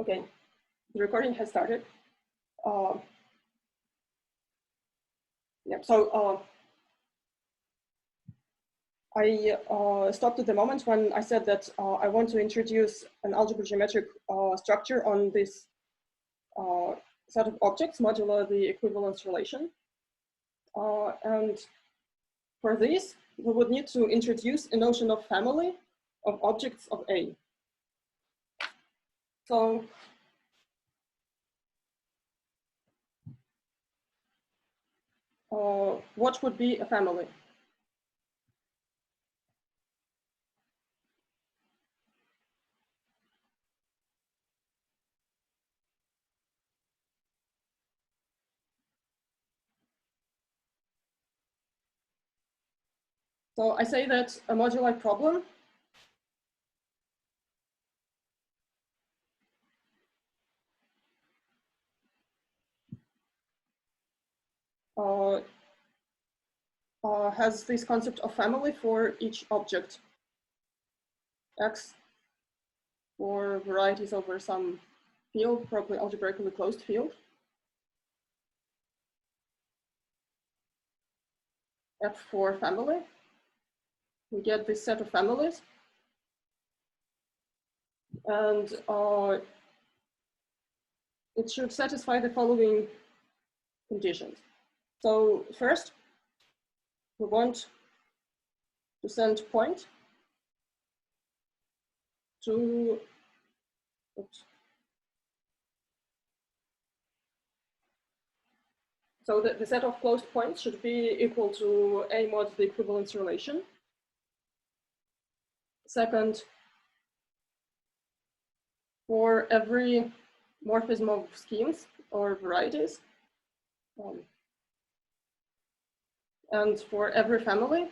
Okay, the recording has started. I stopped at the moment when I said that I want to introduce an algebra geometric structure on this set of objects modulo the equivalence relation. And for this, we would need to introduce a notion of family of objects of A. So what would be a family? So I say that a moduli problem has this concept of family for each object X for varieties over some field, probably algebraically closed field. F for family. We get this set of families. And it should satisfy the following conditions. So first, we want to send point to, oops. So the set of closed points should be equal to A mod the equivalence relation. Second, for every morphism of schemes or varieties, and for every family,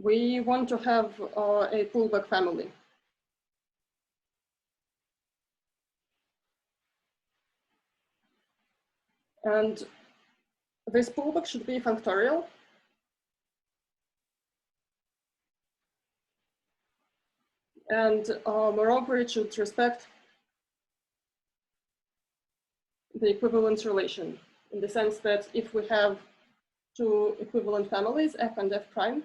we want to have a pullback family. And this pullback should be functorial. And moreover, it should respect the equivalence relation in the sense that if we have two equivalent families, F and F prime,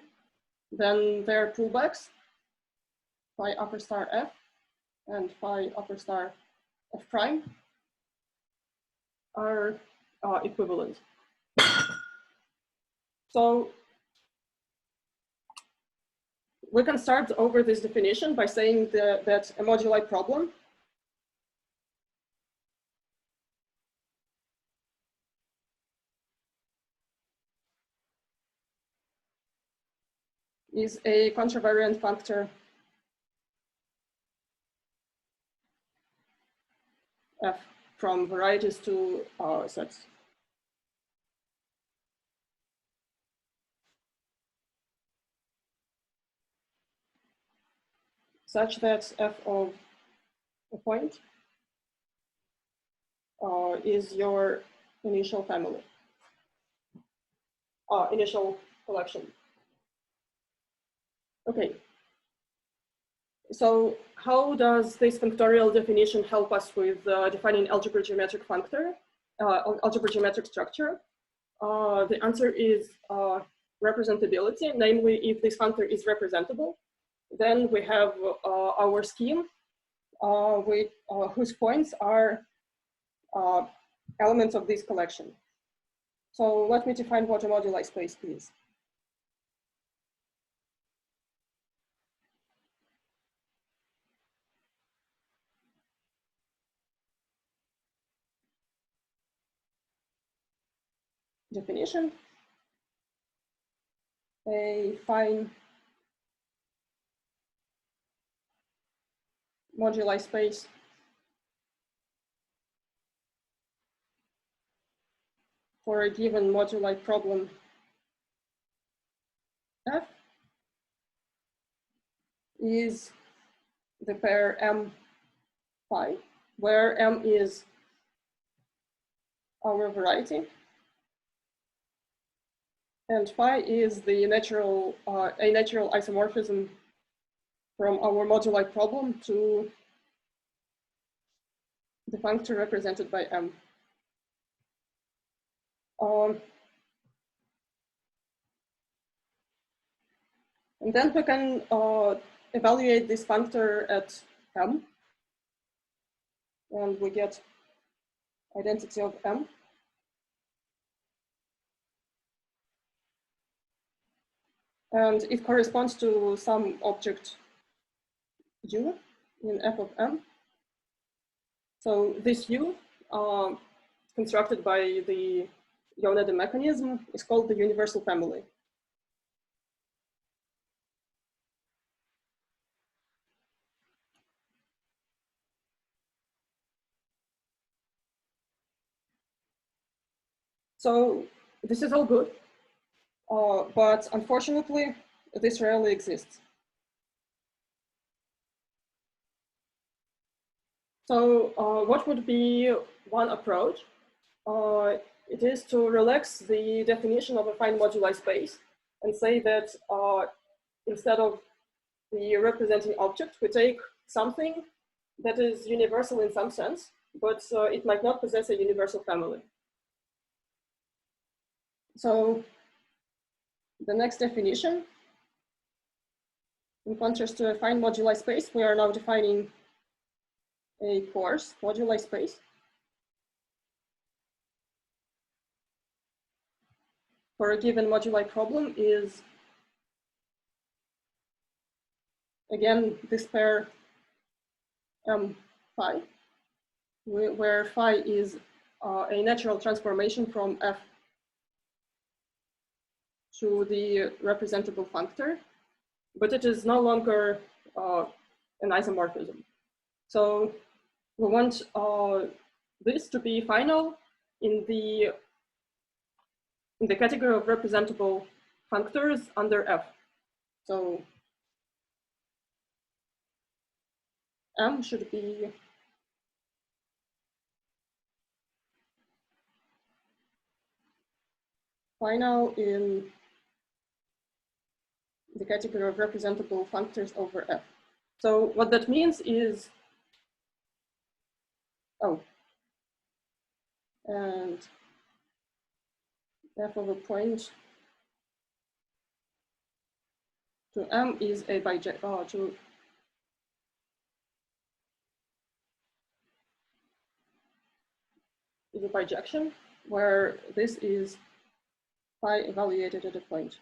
then their pullbacks, phi upper star F and phi upper star F prime, are equivalent. So we can start over this definition by saying that a moduli problem is a contravariant functor F from varieties to sets. Such that F of a point is your initial family, initial collection. Okay. So how does this functorial definition help us with defining algebra geometric functor, algebra geometric structure? The answer is representability, namely if this functor is representable, then we have our scheme whose points are elements of this collection. So let me define what a moduli space is. Definition: a fine moduli space for a given moduli problem F is the pair M phi, where M is our variety And phi is the natural, a natural isomorphism from our moduli problem to the functor represented by M. And then we can evaluate this functor at M, and we get identity of M. And it corresponds to some object U in f of M. So this U, constructed by the Yoneda mechanism, is called the universal family. So this is all good, but unfortunately, this rarely exists. So what would be one approach? It is to relax the definition of a fine moduli space and say that instead of the representing object, we take something that is universal in some sense, but it might not possess a universal family. So the next definition, in contrast to a fine moduli space, we are now defining a coarse moduli space. For a given moduli problem is, again, this pair M phi, where phi is a natural transformation from F to the representable functor, but it is no longer an isomorphism. So we want this to be final in the category of representable functors under F. So M should be final in the category of representable functors over F. So what that means is, and F of a point to M is a bijection, where this is phi evaluated at a point.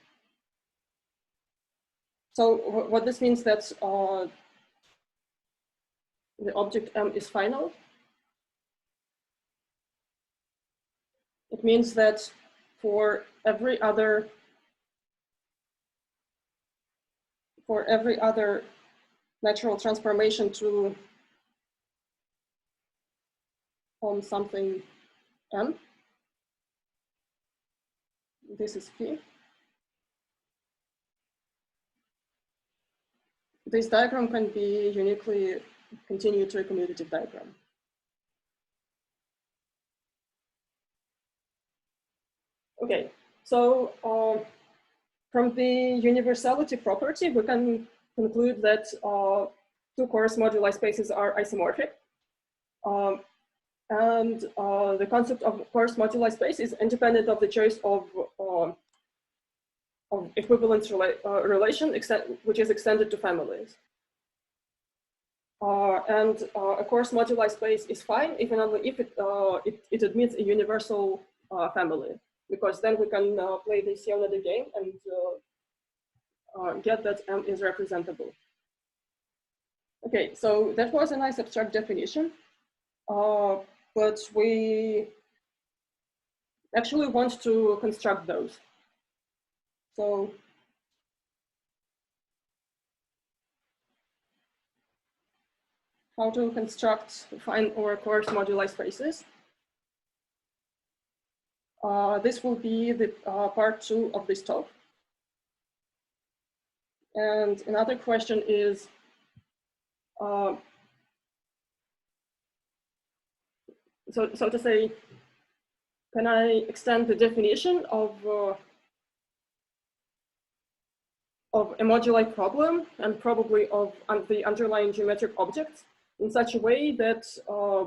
So what this means that the object M is final. It means that for every other natural transformation to something M, this is phi. This diagram can be uniquely continued to a commutative diagram. Okay, so from the universality property, we can conclude that two coarse moduli spaces are isomorphic. And the concept of coarse moduli space is independent of the choice of equivalence relation, which is extended to families. And a coarse moduli space is fine, even only if it admits a universal family, because then we can play this Yoneda game and get that M is representable. Okay, so that was a nice abstract definition, but we actually want to construct those. So how to construct fine or coarse moduli spaces? This will be the part 2 of this talk. And another question is, so to say, can I extend the definition of of a moduli problem and probably of the underlying geometric objects in such a way that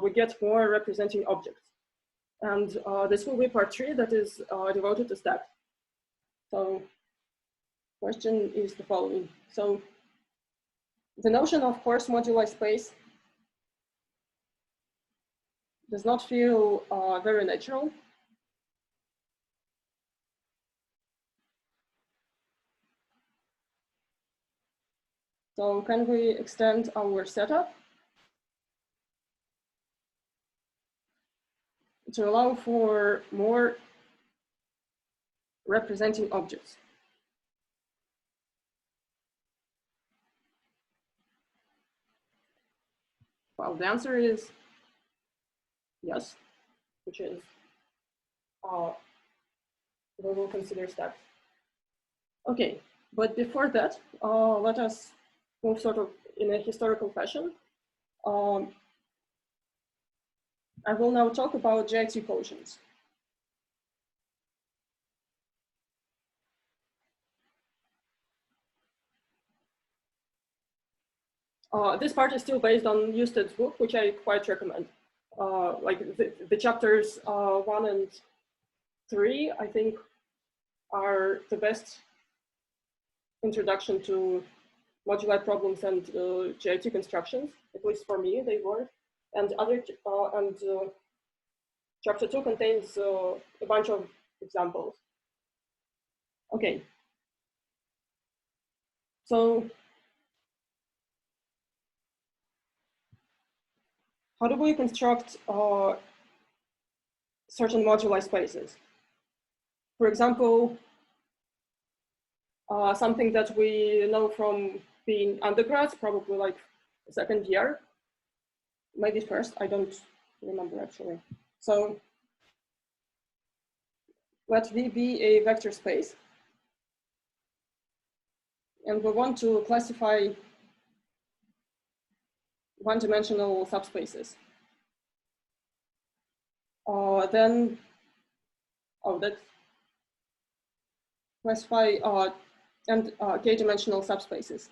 we get more representing objects. And this will be part 3 that is devoted to that. So question is the following. So the notion of coarse moduli space does not feel very natural. So can we extend our setup to allow for more representing objects? Well, the answer is yes, which is we will consider steps. Okay, but before that, let us move sort of in a historical fashion. I will now talk about JIT quotients. This part is still based on Eusted's book, which I quite recommend. Like the chapters 1 and 3, I think, are the best introduction to moduli problems and JIT constructions. At least for me, they were. And chapter 2 contains a bunch of examples. Okay. So how do we construct certain moduli spaces? For example, something that we know from being undergrads, probably like second year, maybe first, I don't remember actually. So let V be a vector space. And we want to classify one-dimensional subspaces. Then, let's classify and k-dimensional subspaces.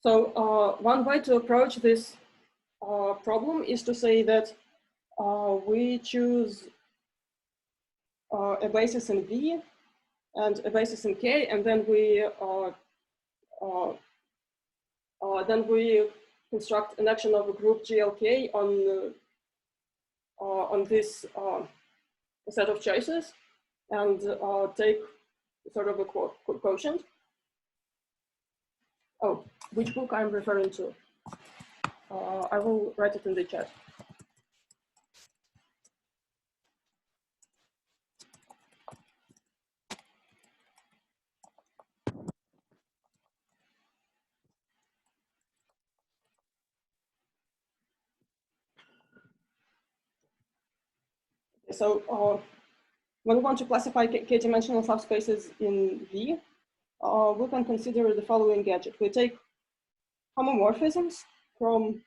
So one way to approach this problem is to say that we choose a basis in V and a basis in K, and then we construct an action of a group GLK on this set of choices and take sort of a quotient. Oh, which book I'm referring to? I will write it in the chat. So when we want to classify k-dimensional subspaces in V, we can consider the following gadget. We take homomorphisms from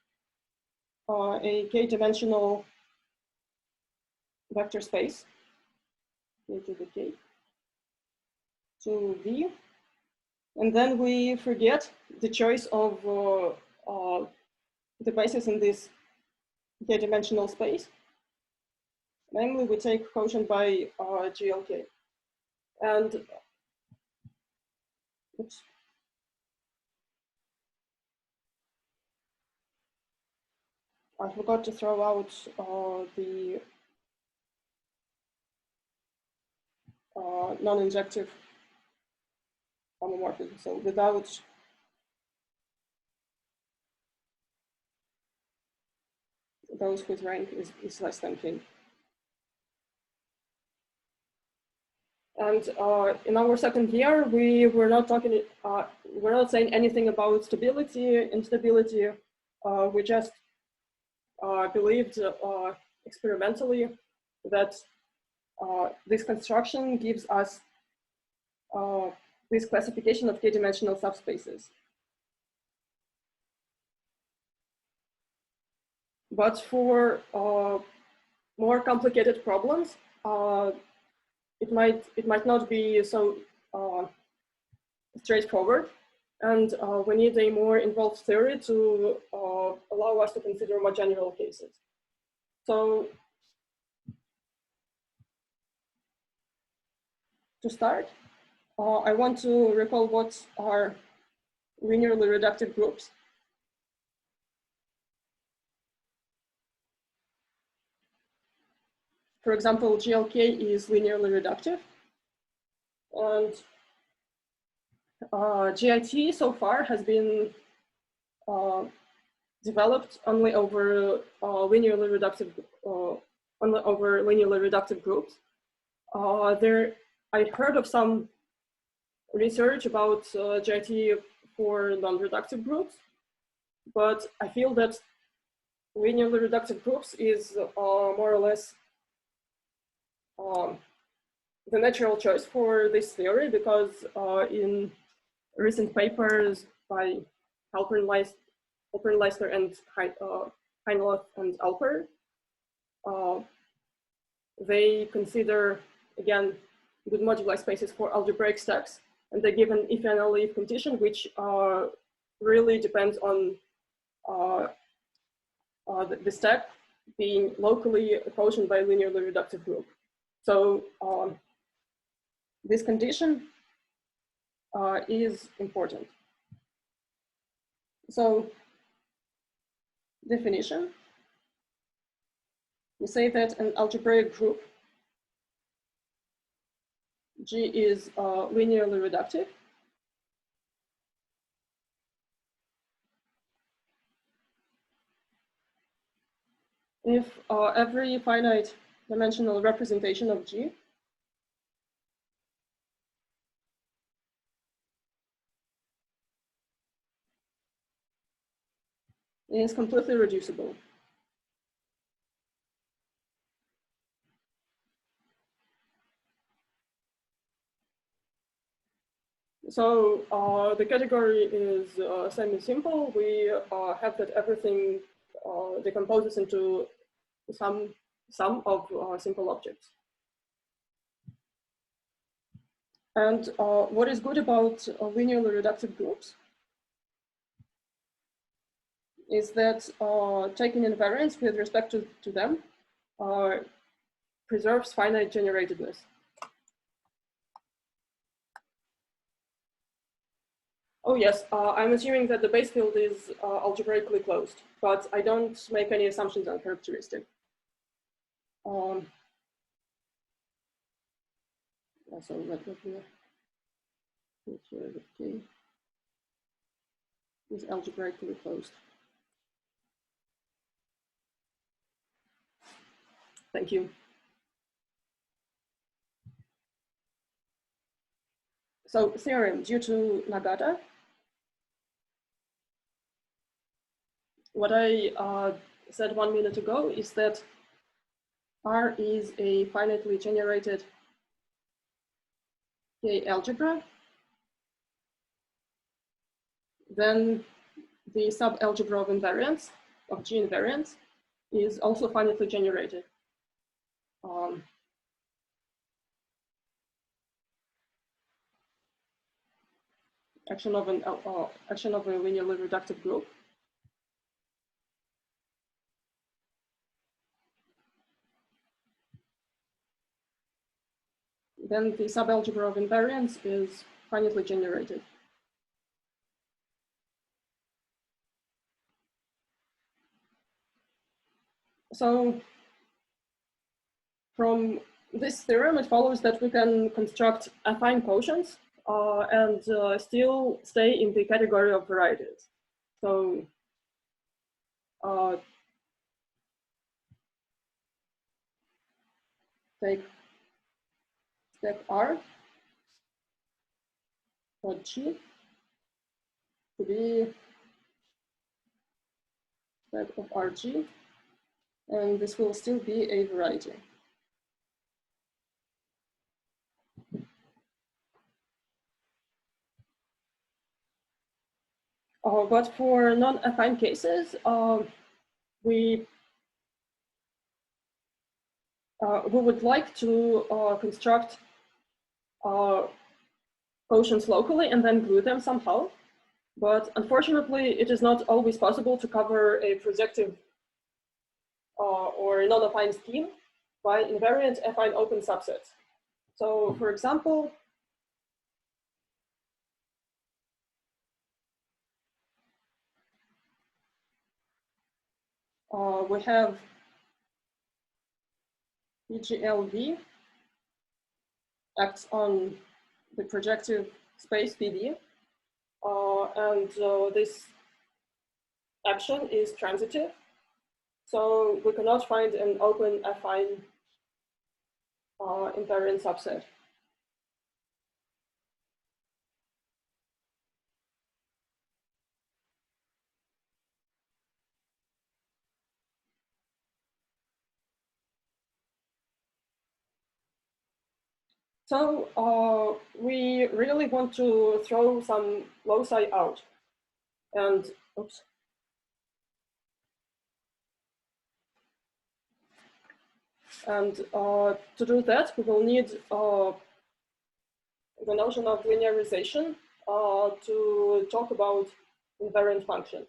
a k-dimensional vector space, K to the K, to V, and then we forget the choice of the basis in this k-dimensional space. Namely, we take quotient by GLK. And oops. I forgot to throw out the non-injective homomorphism. So without those whose rank is less than k. And in our second year, we were not talking, we're not saying anything about stability, instability. We just believed experimentally that this construction gives us this classification of k-dimensional subspaces. But for more complicated problems, it might not be so straightforward, and we need a more involved theory to allow us to consider more general cases. So to start, I want to recall what are linearly reductive groups. For example, GLK is linearly reductive, and GIT so far has been developed only over linearly reductive groups. I heard of some research about GIT for non-reductive groups, but I feel that linearly reductive groups is more or less the natural choice for this theory, because in recent papers by Alper, Leisner, and Heinloth and Alper, they consider, again, good moduli spaces for algebraic stacks, and they give an if and only if condition, which really depends on the stack being locally quotient by a linearly reductive group. So this condition is important. So definition, we say that an algebraic group G is linearly reductive if every finite dimensional representation of G is completely reducible. So the category is semi-simple. We have that everything decomposes into some of simple objects. And what is good about linearly reductive groups is that taking invariance with respect to them preserves finite generatedness. Oh yes, I'm assuming that the base field is algebraically closed, but I don't make any assumptions on characteristic. So let me make sure that K is algebraically closed. Thank you. So theorem due to Nagata. What I said 1 minute ago is that R is a finitely generated K algebra. Then the subalgebra of invariance, of G invariance, is also finitely generated. Action of a linearly reductive group. Then the subalgebra of invariance is finitely generated. So from this theorem, it follows that we can construct affine quotients and still stay in the category of varieties. So take step R for G to be step of RG, and this will still be a variety. But for non-affine cases, we we would like to construct quotients locally and then glue them somehow. But unfortunately, it is not always possible to cover a projective or non-affine scheme by invariant affine open subsets. So for example, we have PGLV acts on the projective space PD, and this action is transitive. So we cannot find an open affine invariant subset. So we really want to throw some loci out. And oops. And to do that, we will need the notion of linearization to talk about invariant functions.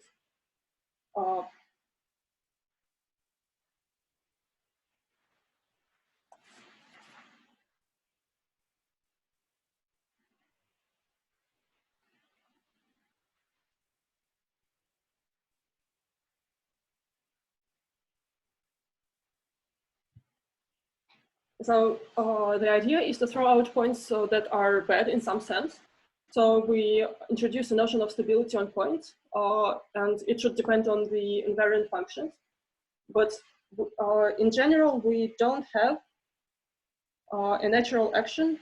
So the idea is to throw out points that are bad in some sense. So we introduce a notion of stability on points, and it should depend on the invariant functions. But in general, we don't have a natural action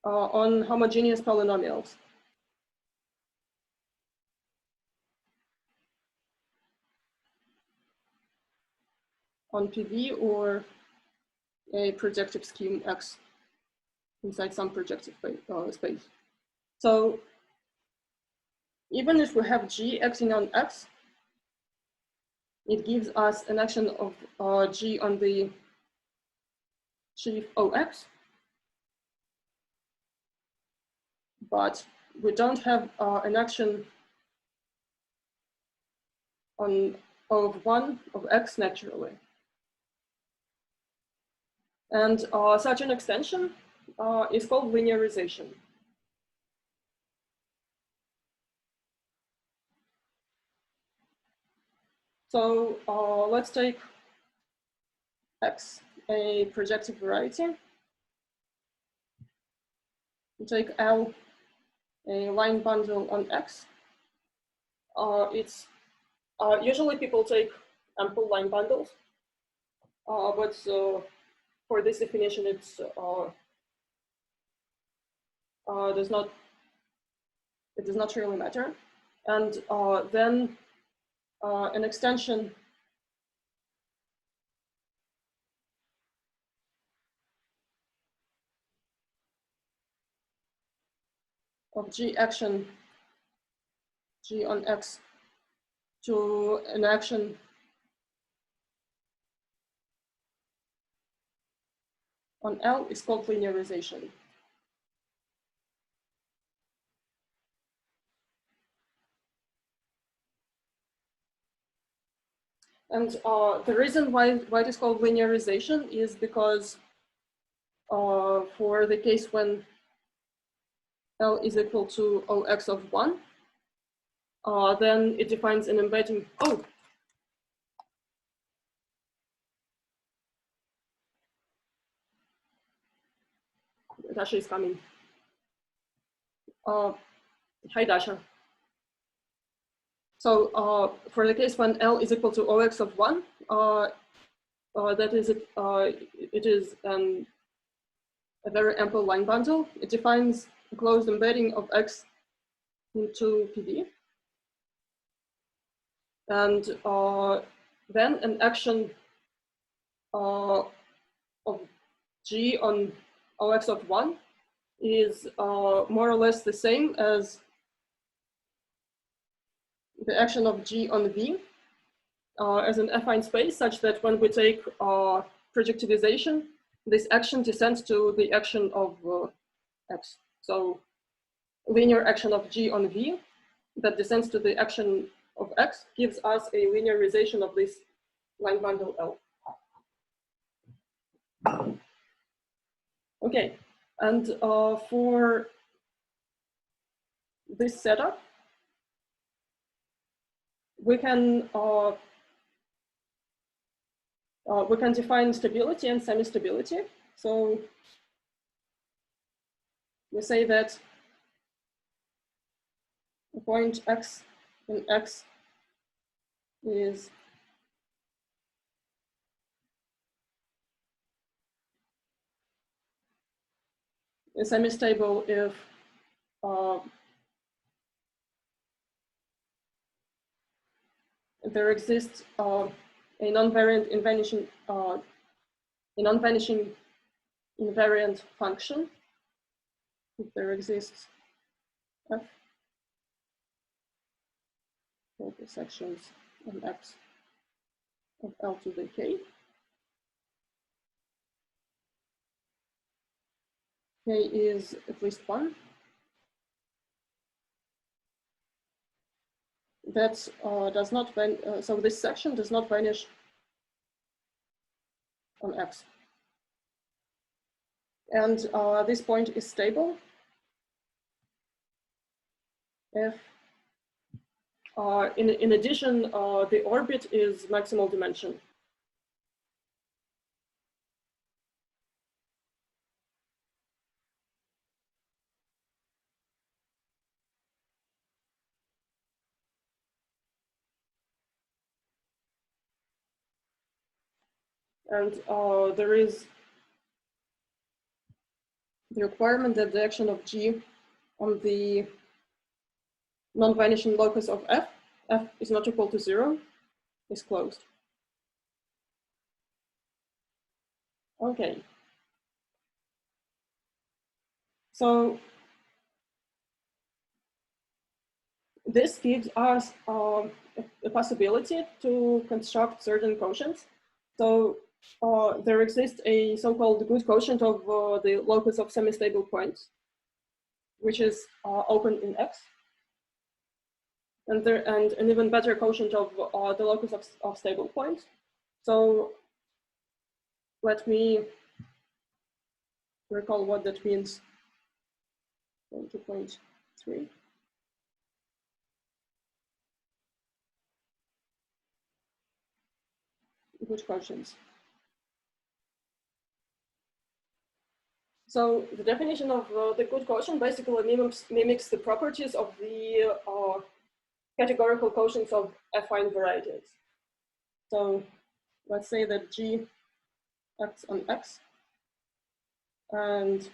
on homogeneous polynomials. On PV or a projective scheme X inside some projective space. So even if we have G acting on X, it gives us an action of G on the sheaf OX, but we don't have an action on O(1) of X naturally. And such an extension is called linearization. So let's take X, a projective variety. We take L, a line bundle on X. It's usually people take ample line bundles, but for this definition, it does not really matter. And then an extension of G action, G on X, to an action on L is called linearization. And the reason why it is called linearization is because for the case when L is equal to OX of 1, then it defines an embedding. Oh, Dasha is coming. Hi, Dasha. So for the case when L is equal to OX of 1, that is it is a very ample line bundle. It defines a closed embedding of X into PD. And then an action of G on OX of 1 is more or less the same as the action of G on V as an affine space, such that when we take projectivization, this action descends to the action of X. So linear action of G on V that descends to the action of X gives us a linearization of this line bundle L. Okay, and for this setup, we can define stability and semi-stability. So we say that the point X in X is semi-stable if there exists a non-variant invariant function. If there exists f for the sections on X of L to the K. K is at least 1. That does not so this section does not vanish on X. And this point is stable if, in addition, the orbit is maximal dimension. And there is the requirement that the action of G on the non-vanishing locus of F is not equal to 0, is closed. Okay. So this gives us a possibility to construct certain quotients. So there exists a so-called good quotient of the locus of semi-stable points, which is open in X. And an even better quotient of the locus of stable points. So let me recall what that means. 20.3. Good quotients. So the definition of the good quotient basically mimics the properties of the categorical quotients of affine varieties. So let's say that G acts on X, and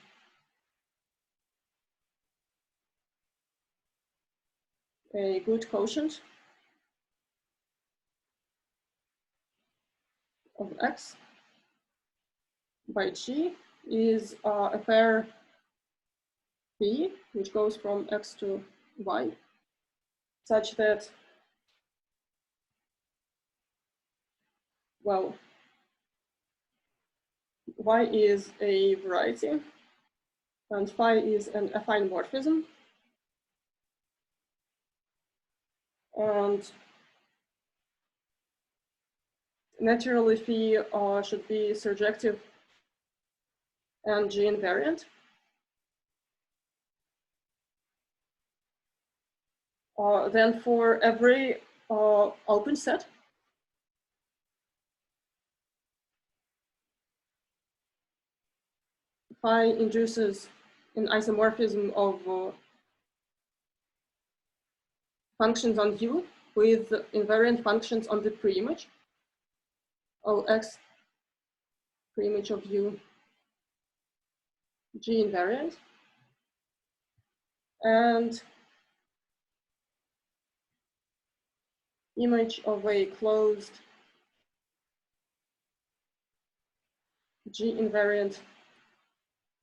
a good quotient of X by G is a pair P, which goes from X to Y, such that, well, Y is a variety, and phi is an affine morphism. And naturally, phi should be surjective and G invariant. Then for every open set, phi induces an isomorphism of functions on U with invariant functions on the preimage. OX preimage of U, G invariant. And image of a closed G invariant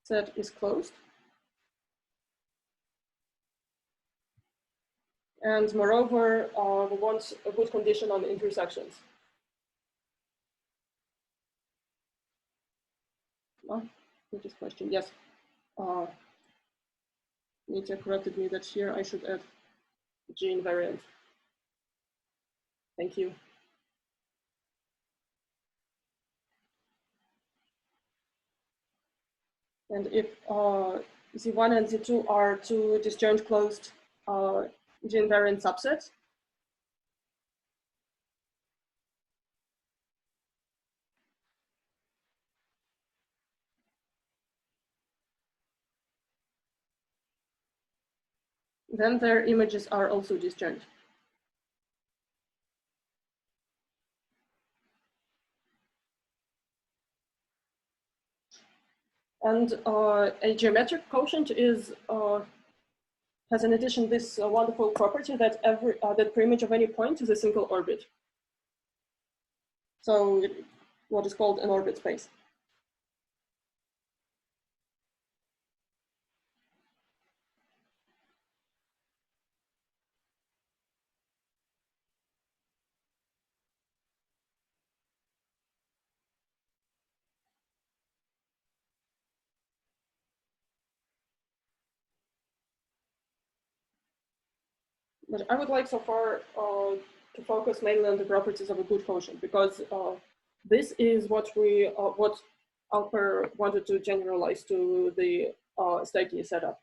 set is closed. And moreover, we want a good condition on intersections. Just question, yes. Nitya corrected me that here I should add G invariant. Thank you. And if Z1 and Z2 are two disjoint closed G invariant subsets, then their images are also disjoint. And a geometric quotient is has in addition this wonderful property that that per image of any point is a single orbit. So what is called an orbit space. But I would like so far to focus mainly on the properties of a good quotient, because this is what what Alper wanted to generalize to the stately setup.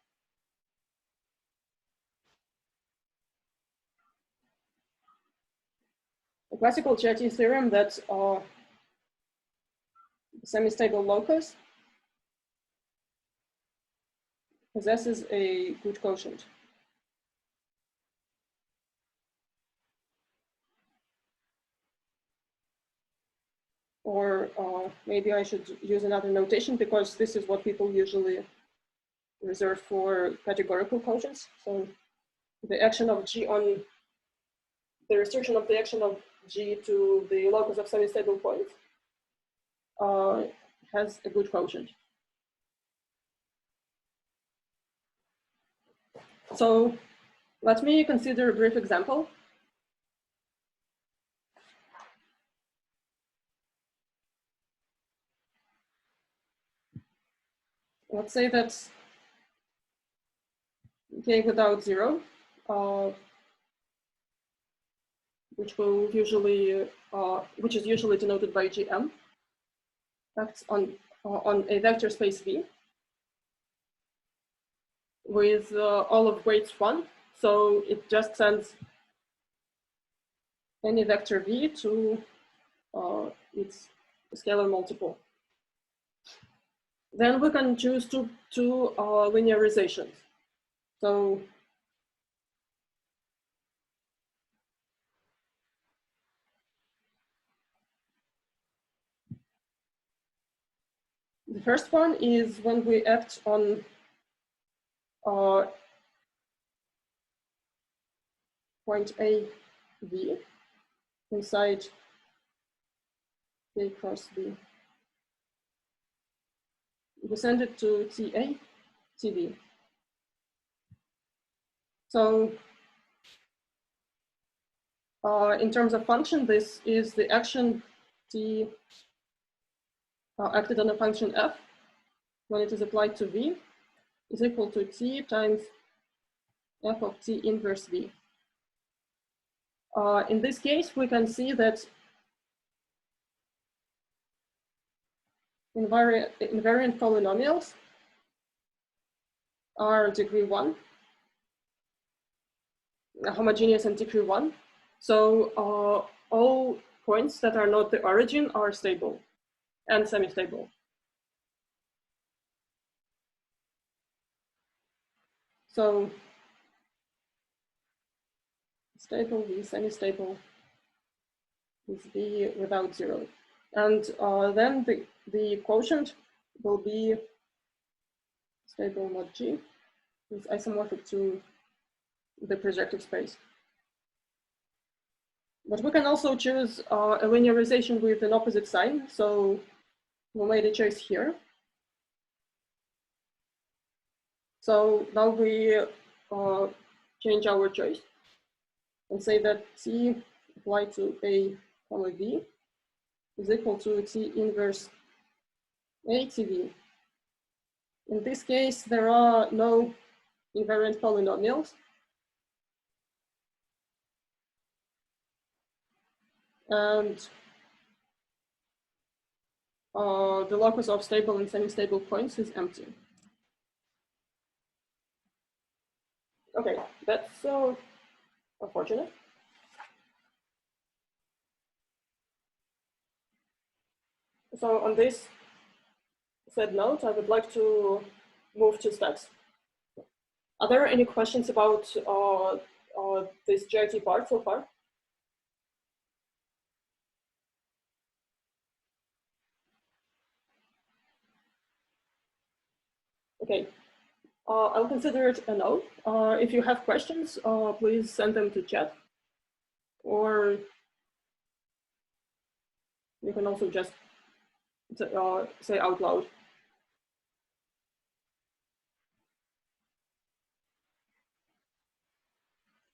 The classical Chiati theorem that semi-stable locus possesses a good quotient. Or maybe I should use another notation, because this is what people usually reserve for categorical quotients. So the action of G on the restriction of the action of G to the locus of semi-stable points has a good quotient. So let me consider a brief example. Let's say that K without zero, which is usually denoted by GM, acts on a vector space V with all of weights 1. So it just sends any vector V to its scalar multiple. Then we can choose two linearizations. So the first one is when we act on point A, V inside K cross V. We send it to TA, TV. So in terms of function, this is the action T acted on a function F when it is applied to V is equal to T times F of T inverse V. In this case, we can see that invariant polynomials are degree 1, homogeneous and degree 1. So all points that are not the origin are stable and semi-stable. So stable V, semi-stable is V without zero. And then the quotient will be stable mod G, is isomorphic to the projective space. But we can also choose a linearization with an opposite sign. So we made a choice here. So now we change our choice. and say that T applied to A, comma V is equal to T inverse A TV. In this case, there are no invariant polynomials. And the locus of stable and semi-stable points is empty. Okay, that's unfortunate. So on this said note, I would like to move to steps. Are there any questions about this JIT part so far? Okay, I'll consider it a no. If you have questions, please send them to chat, or you can also just say out loud.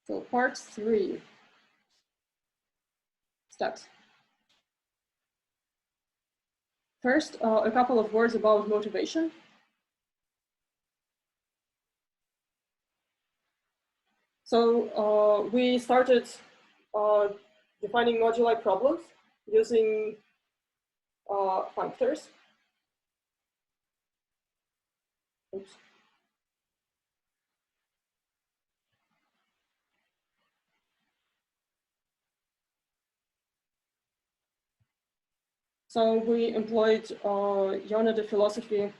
So part 3, steps. First, a couple of words about motivation. So we started defining moduli problems using functors. Oops. So we employed unit philosophy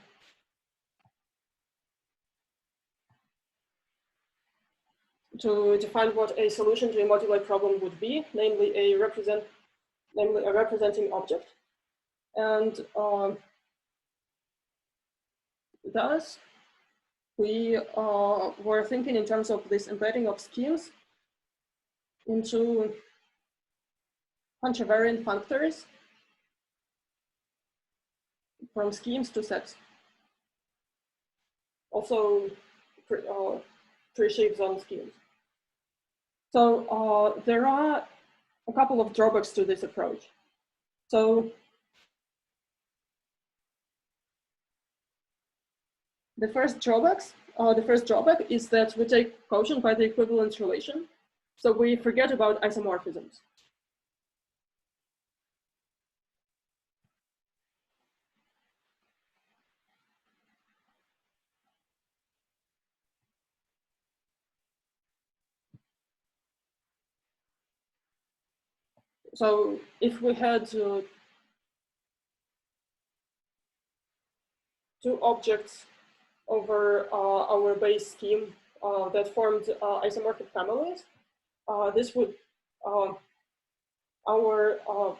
to define what a solution to a moduli problem would be, namely a representing object. And thus, we were thinking in terms of this embedding of schemes into contravariant functors from schemes to sets. Also, pre-shapes on schemes. So there are a couple of drawbacks to this approach. So the first drawback is that we take quotient by the equivalence relation. So we forget about isomorphisms. So if we had two objects over our base scheme that formed isomorphic families, this would, our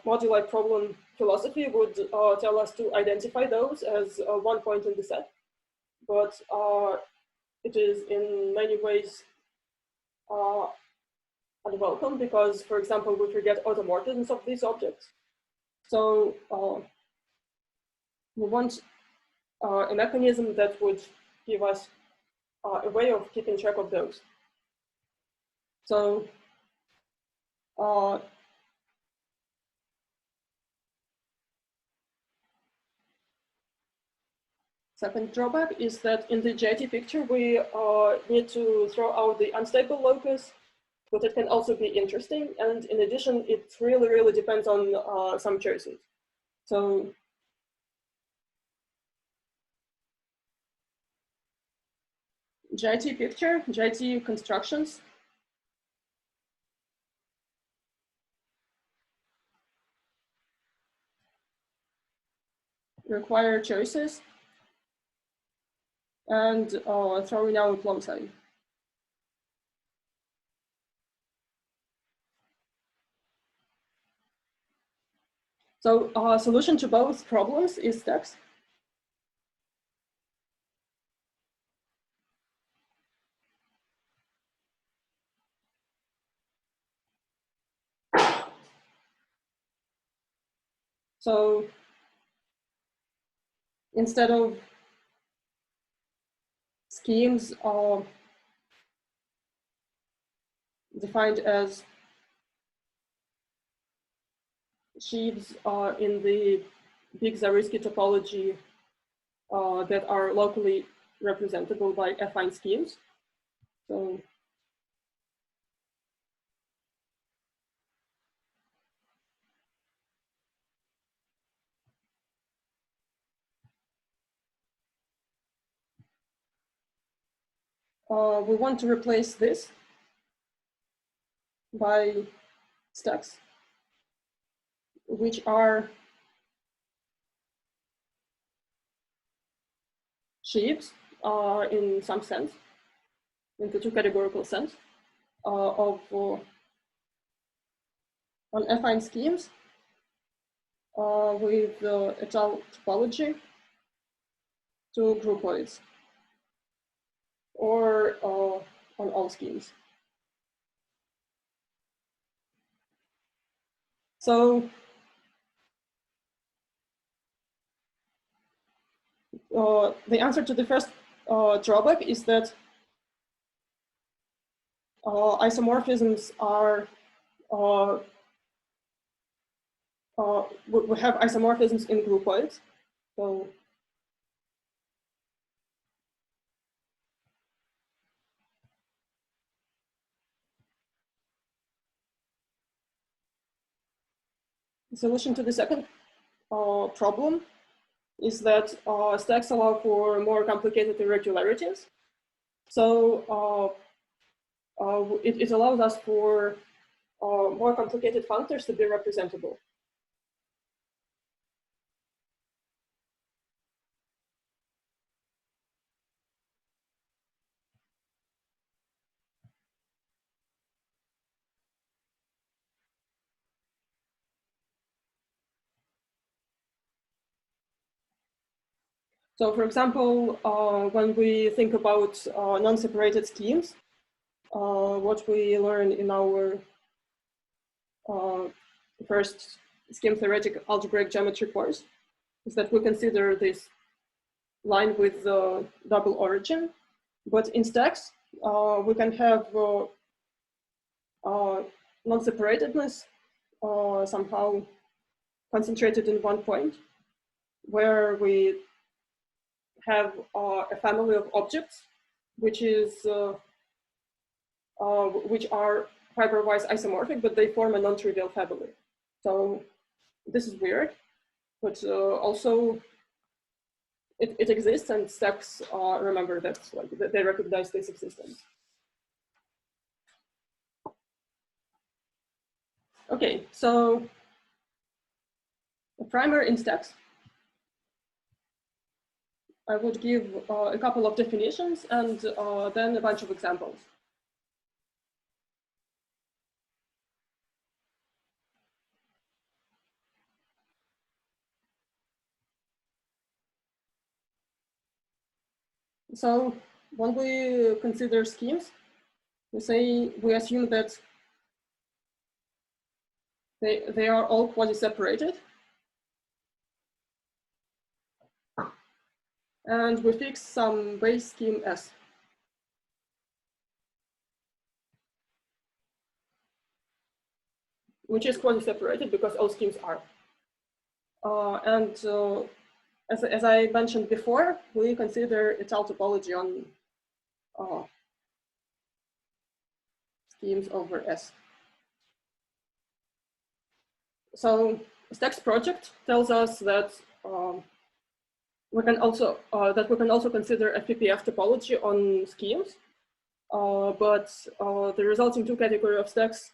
moduli problem philosophy would tell us to identify those as one point in the set. But it is in many ways unwelcome because, for example, we forget automorphisms of these objects. So we want a mechanism that would give us a way of keeping track of those. So second drawback is that in the JIT picture, we need to throw out the unstable locus, but it can also be interesting. And in addition, it really, really depends on some choices. So JIT picture, JIT constructions. Require choices and throwing out loci. So solution to both problems is steps. So instead of schemes defined as sheaves in the big Zariski topology that are locally representable by affine schemes. So we want to replace this by stacks, which are sheaves in some sense, into two categorical sense, of on affine schemes with étale topology to groupoids, or on all schemes. So the answer to the first drawback is that isomorphisms are we have isomorphisms in groupoids. So the solution to the second problem is that stacks allow for more complicated irregularities. So it allows us for more complicated functors to be representable. So for example, when we think about non-separated schemes, what we learn in our first scheme theoretic algebraic geometry course is that we consider this line with the double origin, but in stacks, we can have non-separatedness somehow concentrated in one point, where we have a family of objects, which are hyperwise isomorphic, but they form a non-trivial family. So this is weird, but also it exists, and stacks remember that, like, they recognize this existence. Okay, so a primer in stacks. I would give a couple of definitions and then a bunch of examples. So when we consider schemes, we assume that they are all quasi-separated. And we fix some base scheme S. Which is quasi-separated because all schemes are. As I mentioned before, we consider étale topology on schemes over S. So stacks project tells us that we can also consider a PPF topology on schemes, but the resulting two category of stacks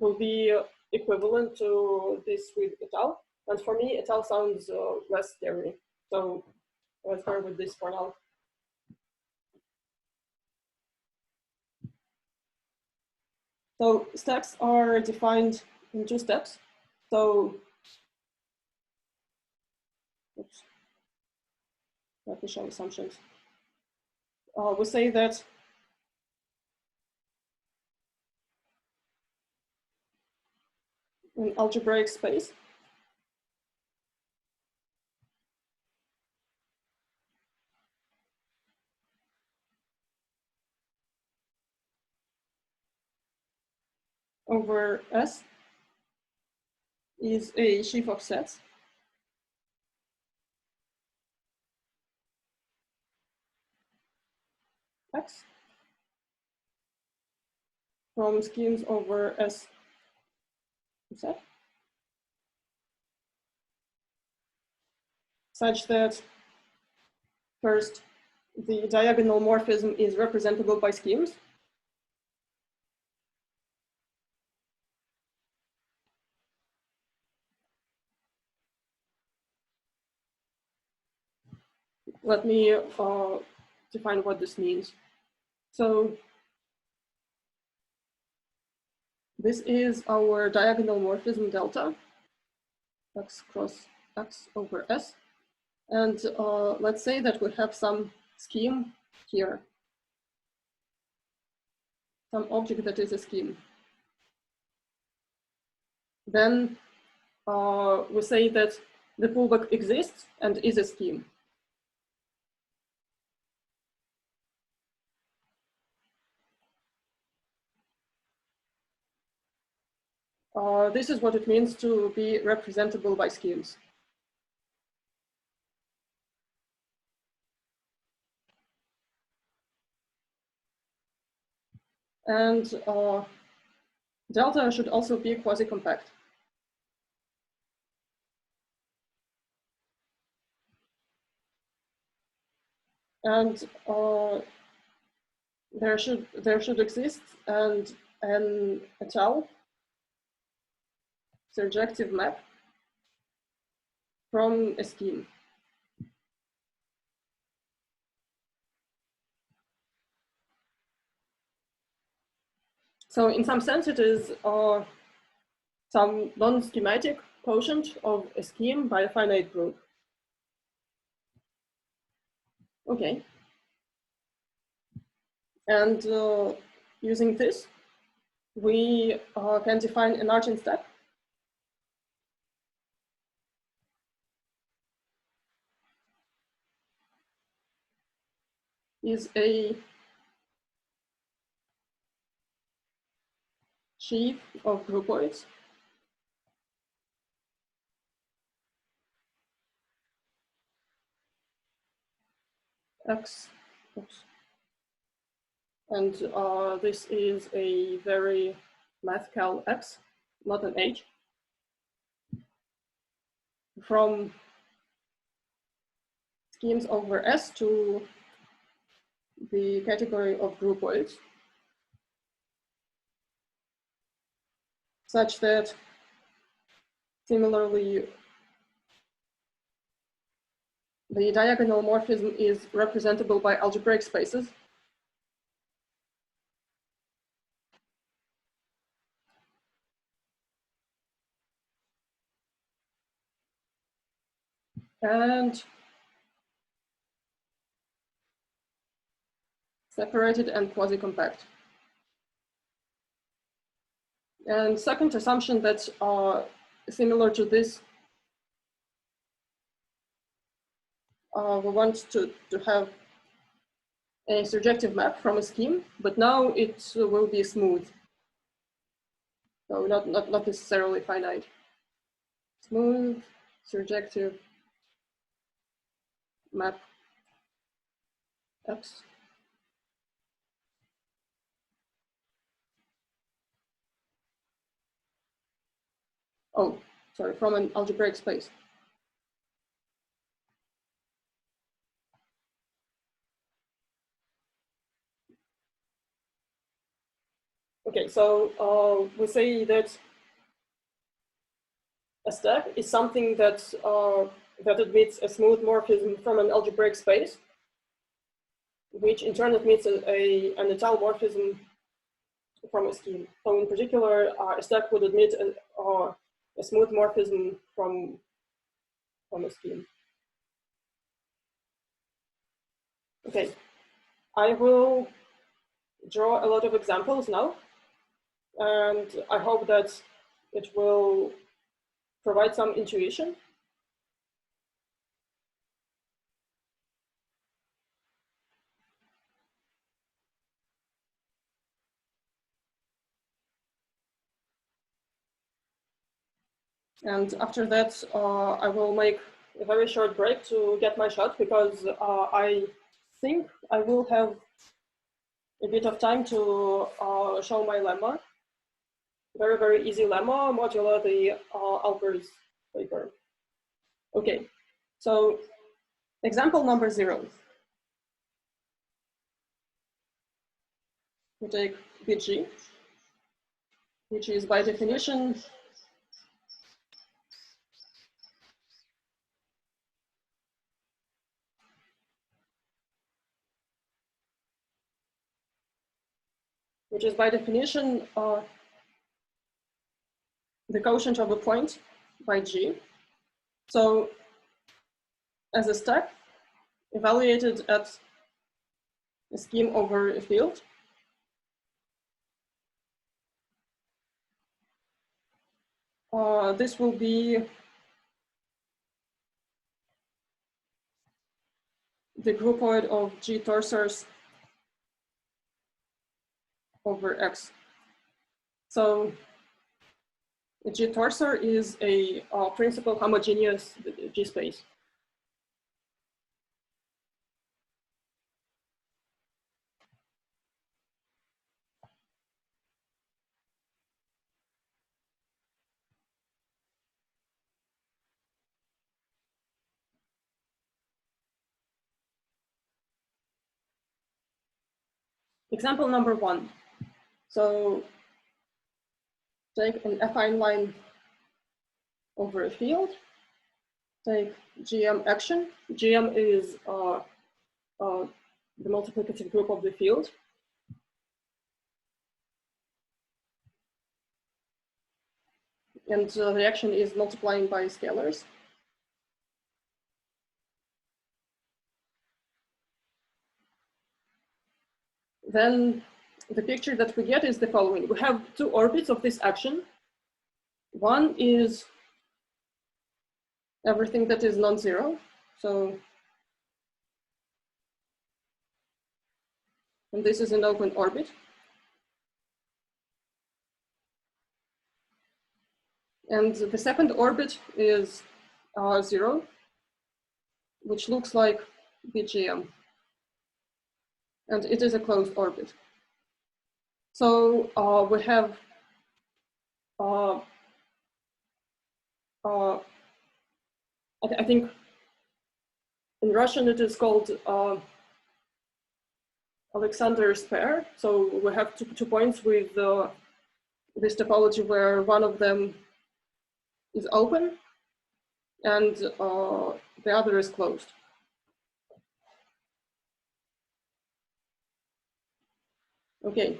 will be equivalent to this with étale. And for me, étale sounds less scary. So let's start with this for now. So stacks are defined in two steps. So, oops, let me show assumptions. We say that in algebraic space, over S is a sheaf of sets X from schemes over S set, such that first, the diagonal morphism is representable by schemes. Let me define what this means. So this is our diagonal morphism delta, X cross X over S. And let's say that we have some scheme here, some object that is a scheme. Then we say that the pullback exists and is a scheme. This is what it means to be representable by schemes. And delta should also be quasi-compact. And there should exist an étal surjective map from a scheme. So in some sense, it is some non-schematic quotient of a scheme by a finite group. Okay. And using this, we can define an Artin stack. Is a sheaf of groupoids X, oops. And this is a very mathcal X, not an H, from schemes over S to the category of groupoids, such that similarly, the diagonal morphism is representable by algebraic spaces. And separated and quasi-compact. And second assumption that's similar to this, we want to have a surjective map from a scheme, but now it will be smooth. So not necessarily finite. Smooth, surjective map X. Oh, sorry, from an algebraic space. Okay, so we say that a stack is something that that admits a smooth morphism from an algebraic space, which in turn admits an étal morphism from a scheme. So in particular, a stack would admit a smooth morphism from a scheme. Okay, I will draw a lot of examples now, and I hope that it will provide some intuition. And after that, I will make a very short break to get my shot, because I think I will have a bit of time to show my lemma. Very, very easy lemma modulo the Alper's paper. Okay, so example number 0. We take BG, which is by definition the quotient of a point by G. So as a step, evaluated at a scheme over a field, this will be the groupoid of G torsors over X. So a G torsor is a principal homogeneous G space. Example number 1. So take an affine line over a field, take GM action. GM is the multiplicative group of the field. And the action is multiplying by scalars. Then the picture that we get is the following. We have 2 orbits of this action. One is everything that is non-zero. So, and this is an open orbit. And the second orbit is 0, which looks like BGM. And it is a closed orbit. So we have I think in Russian it is called Alexander's pair. So we have two points with this topology where one of them is open and the other is closed. Okay,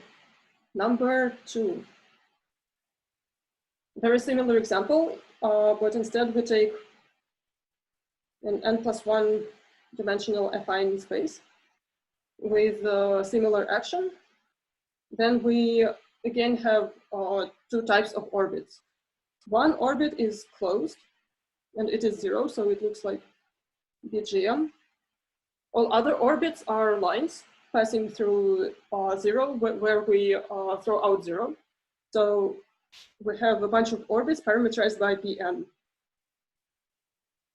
number 2. Very similar example, but instead we take an n+1 dimensional affine space with similar action. Then we again have 2 types of orbits. One orbit is closed and it is 0, so it looks like BGM. All other orbits are lines passing through 0 where we throw out 0. So we have a bunch of orbits parameterized by Pn.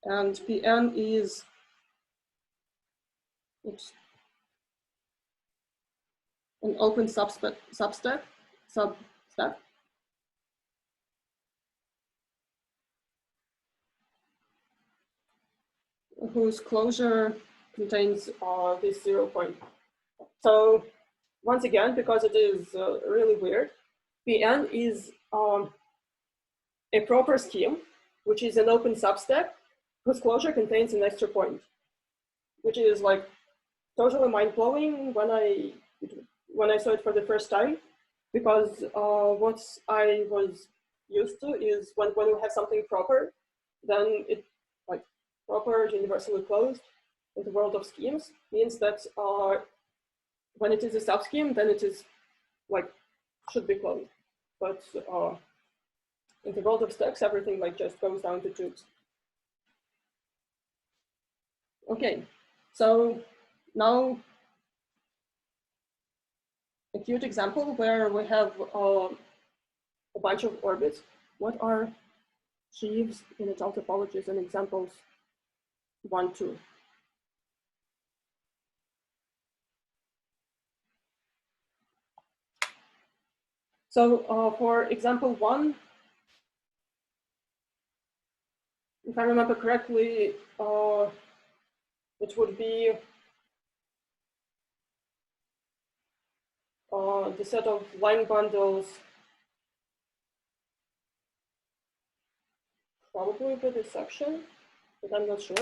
And Pn is, an open substack whose closure contains this 0 point. So once again, because it is really weird, Pn is a proper scheme, which is an open substack whose closure contains an extra point, which is like totally mind-blowing when I saw it for the first time, because what I was used to is when we have something proper, then it, like, proper, universally closed in the world of schemes means that when it is a subscheme, then it is like should be closed. But in the world of stacks, everything like just goes down to tubes. Okay, so now a cute example where we have a bunch of orbits. What are sheaves in its topologies and examples 1, 2. So for example 1, if I remember correctly, it would be the set of line bundles, probably with this section, but I'm not sure.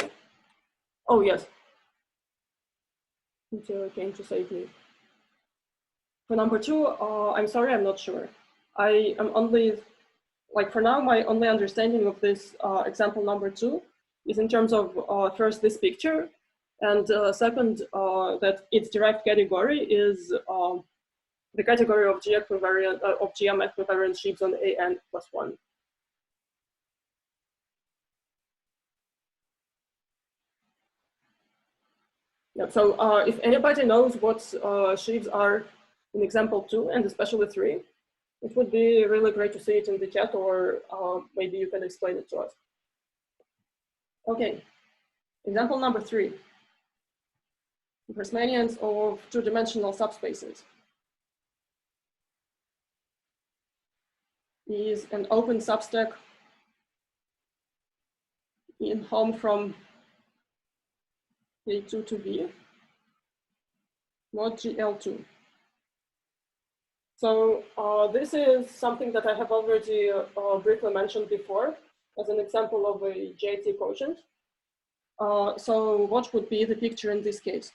Oh, yes. It came to save me. For number 2, I'm sorry, I'm not sure. I am only, like for now, my only understanding of this example number 2 is in terms of first this picture, and second, that its derived category is the category of G equivariant of GM equivariant sheaves on AN plus 1. Yeah, so if anybody knows what sheaves are in example 2 and especially 3, it would be really great to see it in the chat, or maybe you can explain it to us. Okay, example number 3. Riemannians of two-dimensional subspaces is an open substack in home from A2 to V, mod GL2. So this is something that I have already briefly mentioned before as an example of a JT quotient. So what would be the picture in this case?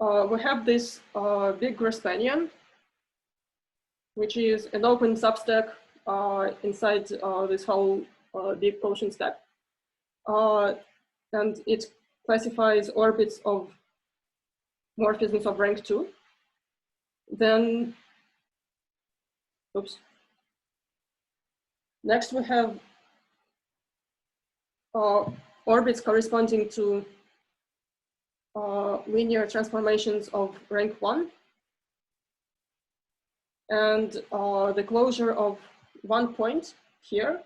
We have this big Riemannian, which is an open substack inside this whole big quotient stack. And it classifies orbits of morphisms of rank 2. Then, oops. Next we have orbits corresponding to linear transformations of rank 1. And the closure of one point here,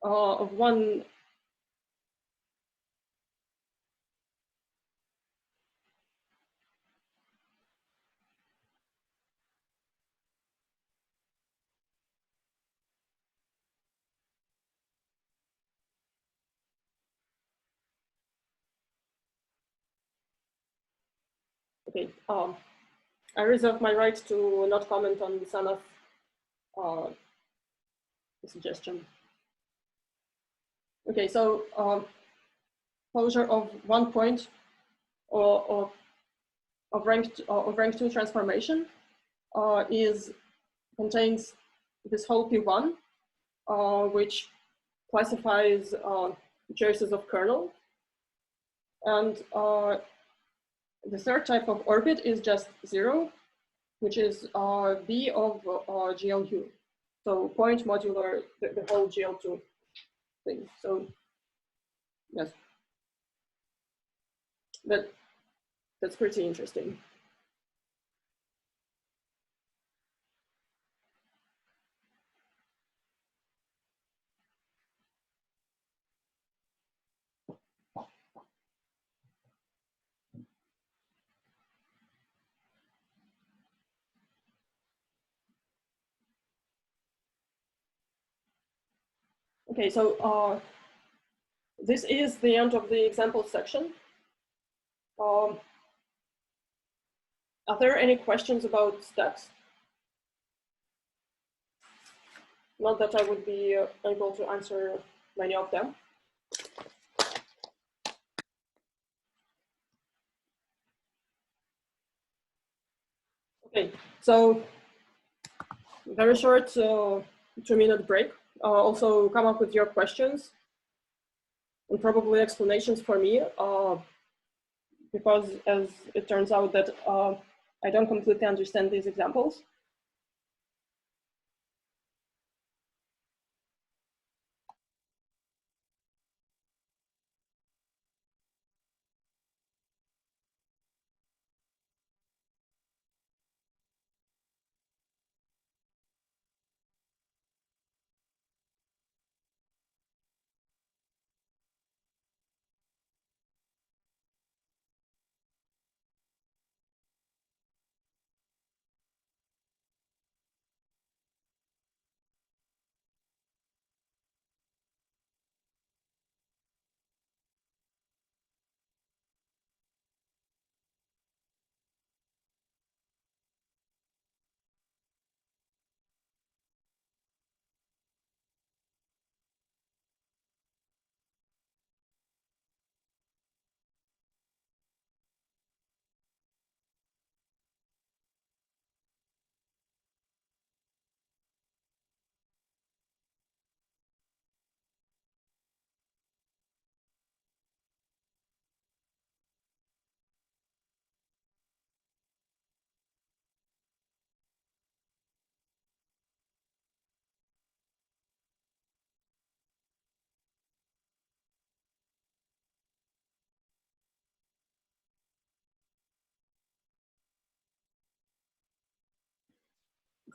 of one okay, I reserve my right to not comment on Sana's suggestion. Okay, so closure of one point of rank 2 transformation contains this whole P1, which classifies choices of kernel. And the third type of orbit is just 0, which is B of GLU. So point modular the whole GL2 thing. So yes, that's pretty interesting. Okay, so this is the end of the example section. Are there any questions about stacks? Not that I would be able to answer many of them. Okay, so very short 2-minute break. Also come up with your questions and probably explanations for me, because as it turns out that I don't completely understand these examples.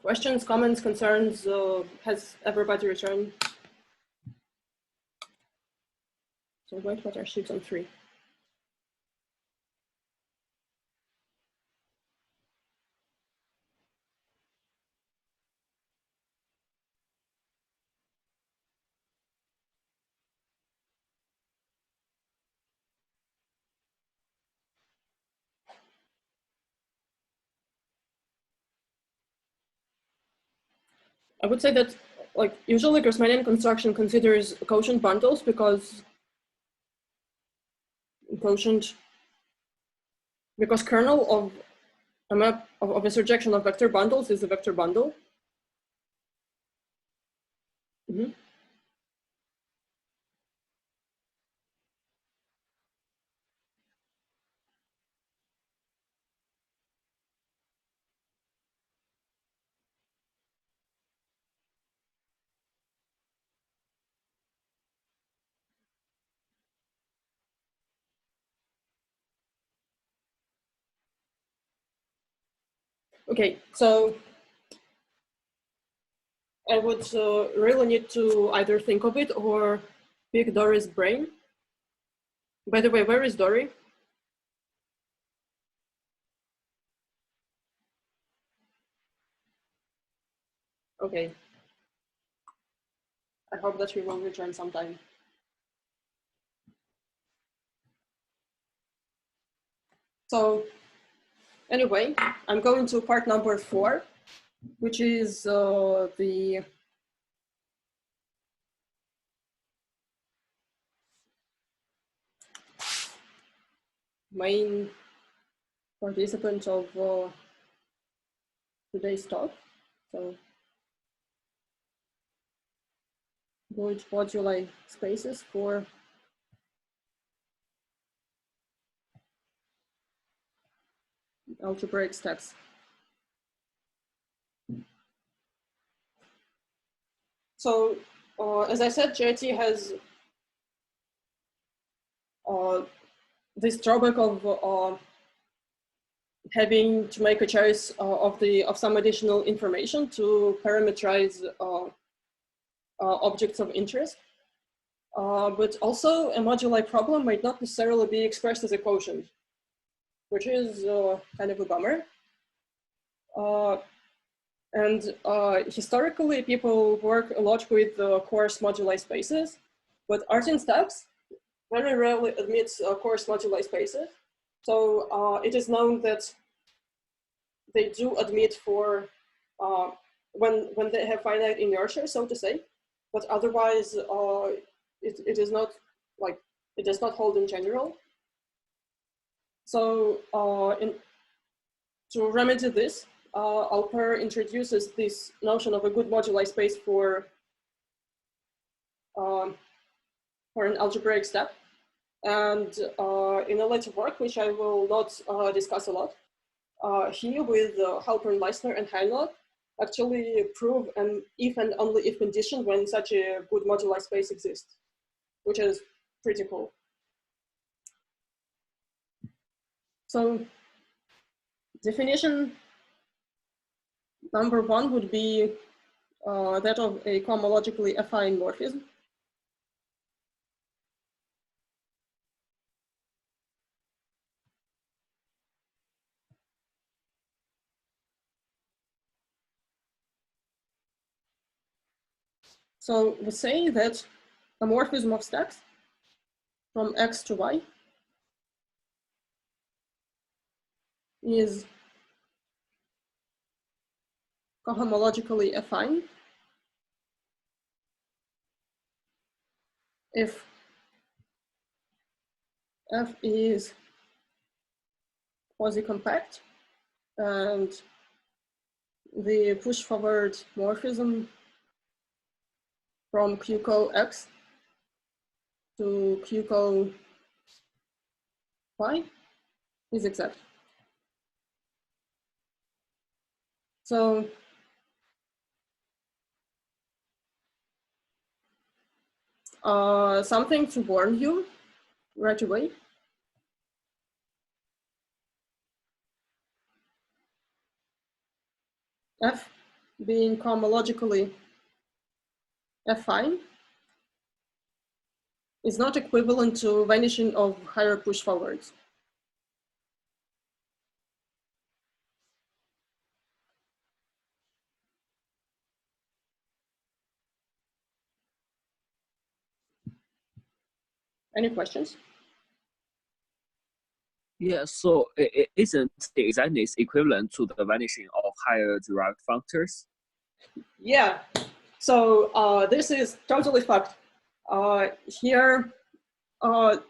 Questions, comments, concerns, has everybody returned? So wait, what are sheets on 3? I would say that, like, usually Grassmannian construction considers quotient bundles because kernel of a map of a surjection of vector bundles is a vector bundle. Mm-hmm. Okay, so I would really need to either think of it or pick Dory's brain. By the way, where is Dory? Okay. I hope that she will return sometime. So anyway, I'm going to part number 4, which is the main participant of today's talk. So good moduli spaces for algebraic steps. So as I said, JIT has this drawback of having to make a choice of some additional information to parameterize objects of interest. But also a moduli problem might not necessarily be expressed as a quotient, which is kind of a bummer. And historically, people work a lot with coarse moduli spaces, but Artin steps very rarely admits coarse moduli spaces. So it is known that they do admit for when they have finite inertia, so to say, but otherwise it is not like, it does not hold in general. So to remedy this, Alper introduces this notion of a good moduli space for an algebraic step. And in a later work, which I will not discuss a lot, he with Halpern, Leisner, and Heinlock actually prove an if and only if condition when such a good moduli space exists, which is pretty cool. So definition number 1 would be that of a cohomologically affine morphism. So we say that a morphism of stacks from X to Y is cohomologically affine if F is quasi-compact and the push-forward morphism from QCO X to QCO Y is exact. So something to warn you right away. F being cohomologically affine is not equivalent to vanishing of higher push forwards. Any questions? Yeah, so isn't the exactness equivalent to the vanishing of higher derived functors? Yeah, so this is totally fact. Here, derived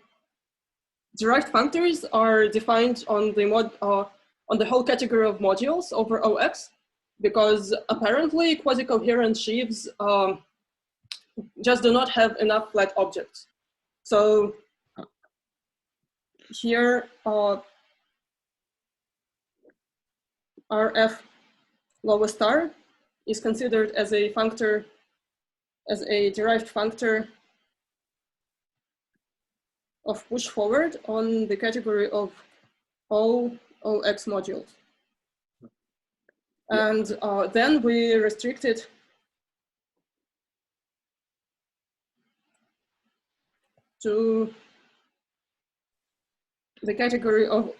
functors are defined on the whole category of modules over OX, because apparently quasi-coherent sheaves just do not have enough flat objects. So here, RF lowest star is considered as a functor, as a derived functor of push forward on the category of all OX modules. And then we restrict it to the category of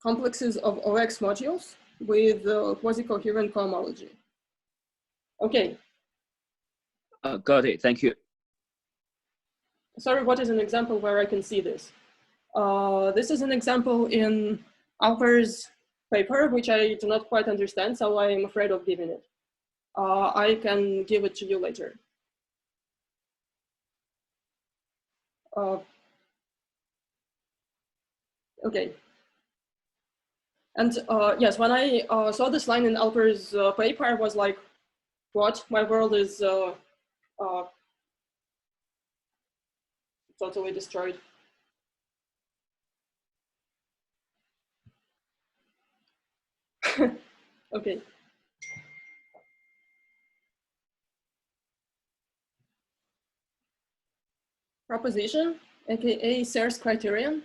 complexes of OX modules with quasi-coherent cohomology. Okay. Got it, thank you. Sorry, what is an example where I can see this? This is an example in Alper's paper, which I do not quite understand, so I am afraid of giving it. I can give it to you later. Okay. And yes, when I saw this line in Alper's paper, I was like, what? My world is totally destroyed. Okay. Proposition, aka Serre's criterion.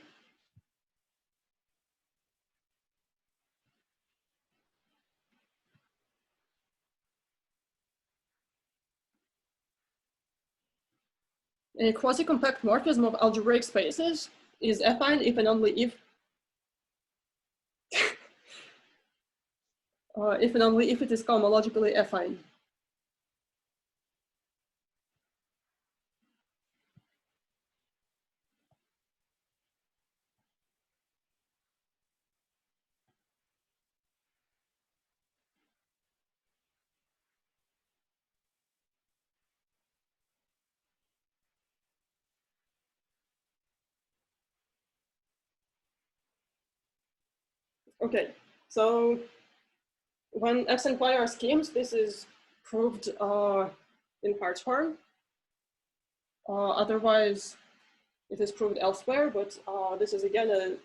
A quasi-compact morphism of algebraic spaces is affine if and only if if and only if it is cohomologically affine. Okay, so when X and Y are schemes, this is proved in Hart's form. Otherwise, it is proved elsewhere, but this is again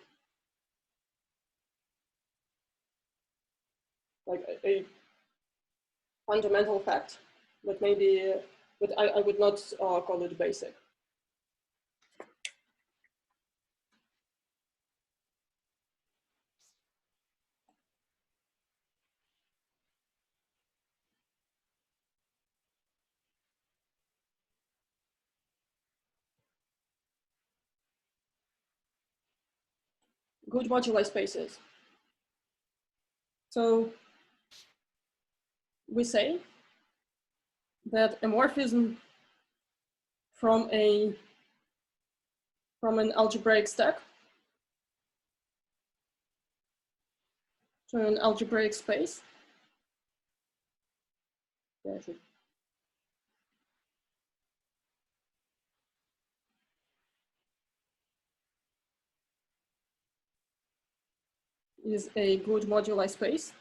a fundamental fact, but maybe, but I would not call it basic. Good moduli spaces. So we say that a morphism from an algebraic stack to an algebraic space is a good moduli space.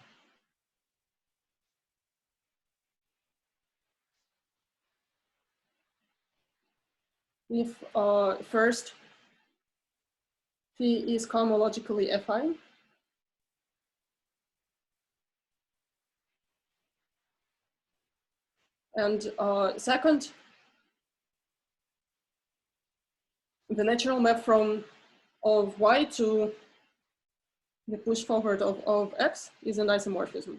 If first phi is cohomologically affine, and second, the natural map from of Y to the push forward of X is an isomorphism.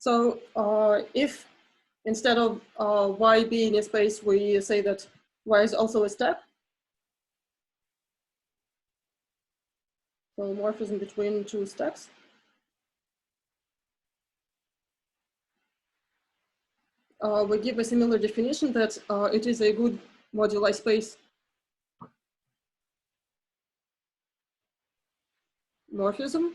So if instead of y being a space, we say that y is also a step, so morphism between two steps. We give a similar definition that it is a good moduli space morphism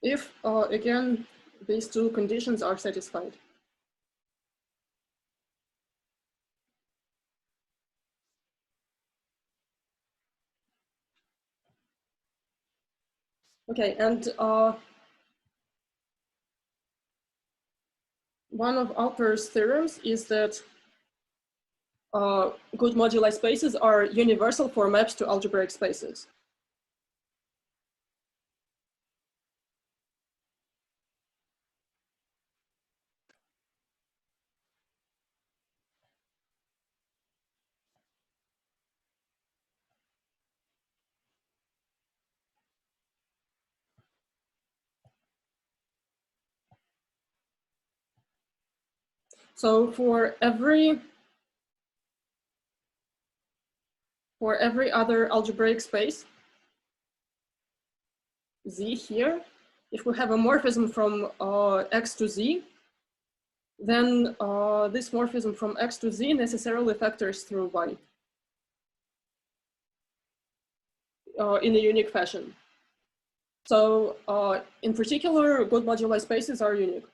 if, again, these two conditions are satisfied. Okay, and one of Alper's theorems is that good moduli spaces are universal for maps to algebraic spaces. So for every other algebraic space, Z here, if we have a morphism from X to Z, then this morphism from X to Z necessarily factors through Y in a unique fashion. So in particular, good moduli spaces are unique.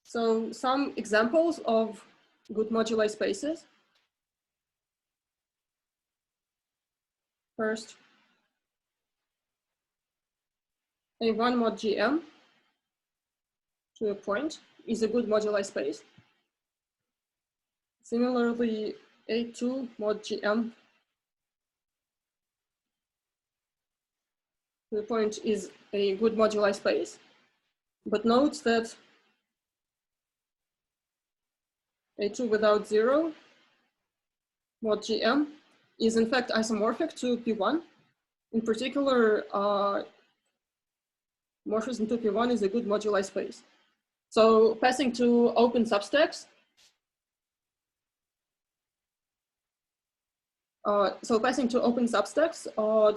So some examples of good moduli spaces. First, A1 mod GM to a point is a good moduli space. Similarly, A2 mod GM to the point is a good moduli space. But note that A2 without 0 mod GM is in fact isomorphic to P1. In particular, morphism to P1 is a good moduli space. So passing to open substacks.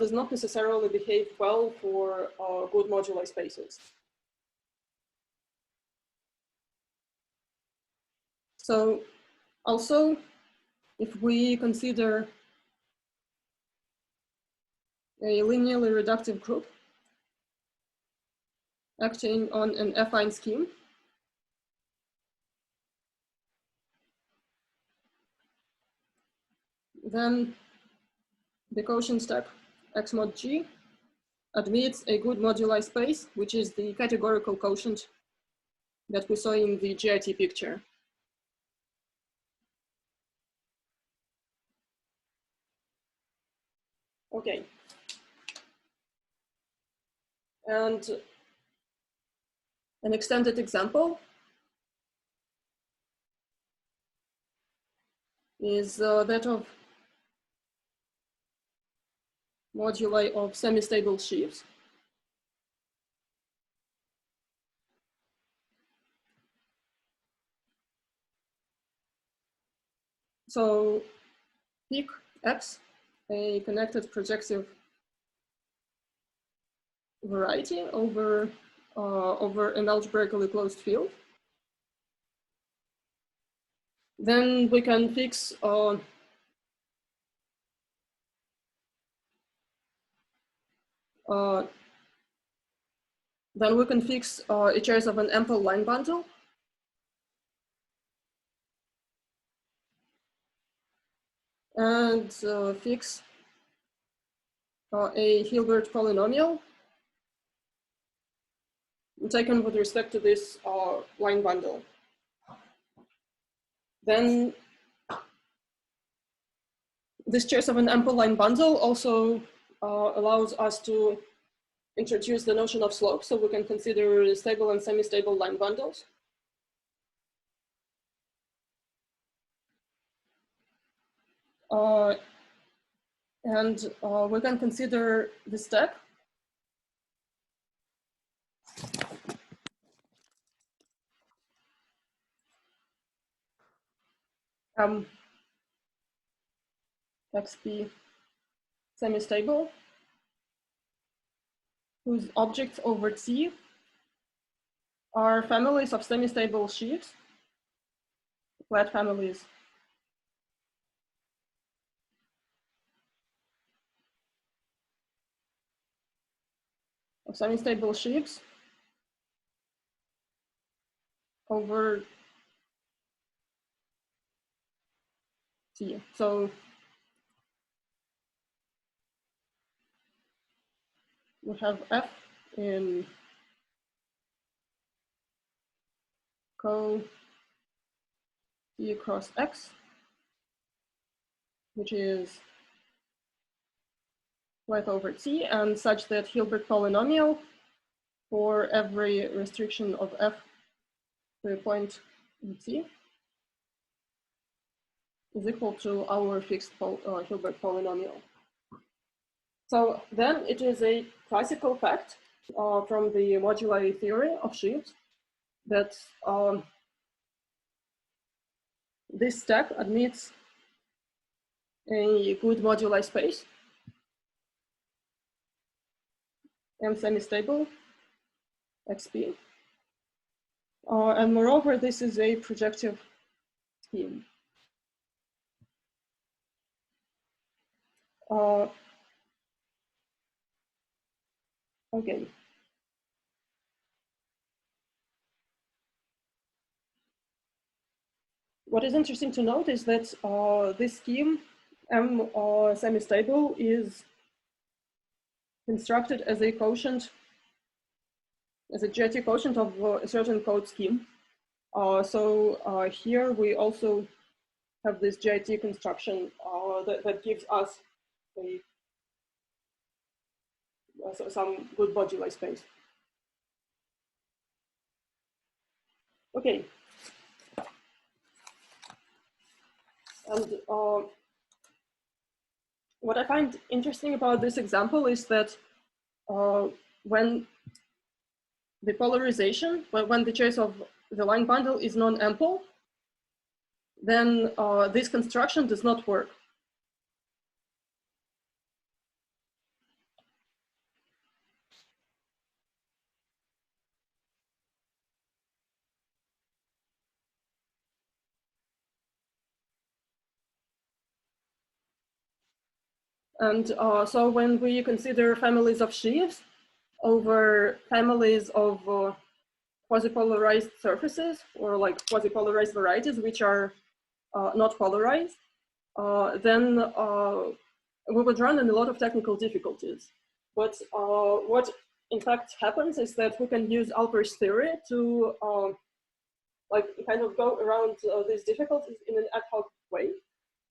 Does not necessarily behave well for good moduli spaces. So also, if we consider a linearly reductive group acting on an affine scheme, then the quotient stack X mod G admits a good moduli space, which is the categorical quotient that we saw in the GIT picture. Okay. And an extended example is that of moduli of semi-stable sheaves. So pick X, a connected projective variety over an algebraically closed field. Then we can fix a choice of an ample line bundle. And fix a Hilbert polynomial taken with respect to this line bundle. Then this choice of an ample line bundle also allows us to introduce the notion of slope, so we can consider stable and semi-stable line bundles. And we can consider the stack XP semi-stable, whose objects over T are families of semi-stable sheaves, flat families of semi-stable sheaves over T. So we have F in co T across X, which is flat over T, and such that Hilbert polynomial for every restriction of F to a point in T is equal to our fixed Hilbert polynomial. So then it is a classical fact from the moduli theory of sheaves that this stack admits a good moduli space, M semi-stable, XP. And moreover, this is a projective scheme. Okay. What is interesting to note is that this scheme, M semi-stable, is constructed as a quotient, as a GIT quotient of a certain code scheme. So here we also have this GIT construction that gives us some good moduli space. Okay. And what I find interesting about this example is that when the polarization, when the choice of the line bundle is non-ample, then this construction does not work. And so when we consider families of sheaves over families of quasi-polarized surfaces, or like quasi-polarized varieties which are not polarized, then we would run into a lot of technical difficulties. But what in fact happens is that we can use Alper's theory to like kind of go around these difficulties in an ad hoc way.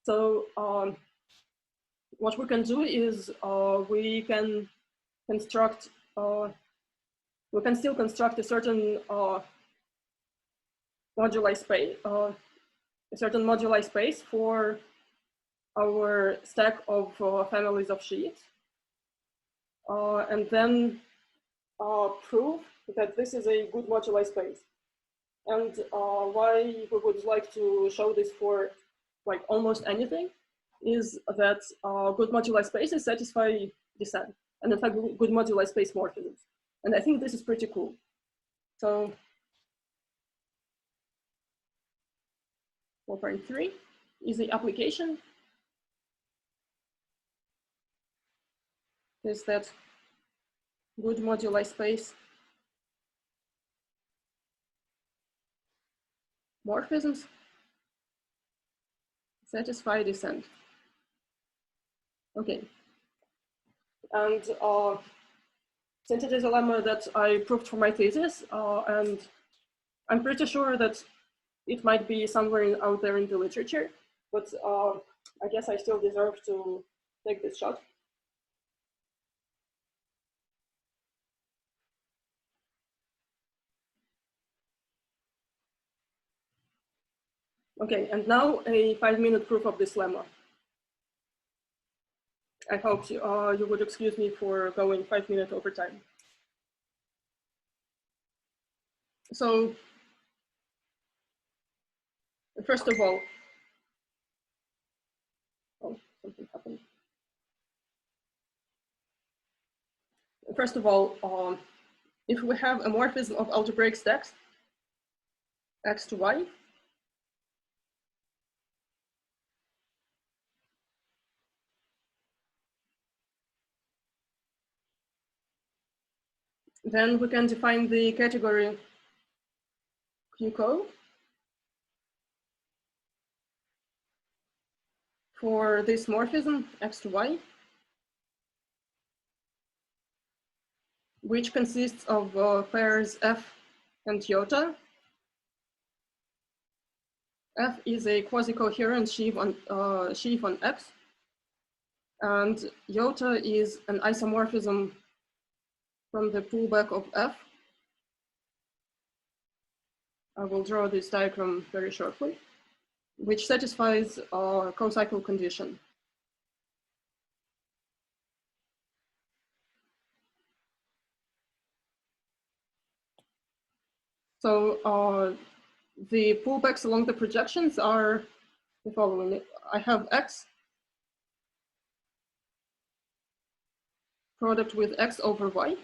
So what we can do is we can construct, we can still construct a certain moduli space, for our stack of families of sheaves, and then prove that this is a good moduli space. And why we would like to show this for like almost anything is that good moduli spaces satisfy descent, and in fact good moduli space morphisms. And I think this is pretty cool. So 4.3 is the application. Is that good moduli space morphisms satisfy descent. Okay. And since it is a lemma that I proved for my thesis, and I'm pretty sure that it might be somewhere out there in the literature, but I guess I still deserve to take this shot. Okay, and now a 5-minute proof of this lemma. I hope you would excuse me for going 5 minutes over time. So, first of all, oh, something happened. First of all, if we have a morphism of algebraic stacks, x to y, then we can define the category QCO for this morphism x to y, which consists of pairs f and iota. F is a quasi-coherent sheaf on X, and iota is an isomorphism from the pullback of F. I will draw this diagram very shortly, which satisfies our co-cycle condition. So the pullbacks along the projections are the following. I have X product with X over Y.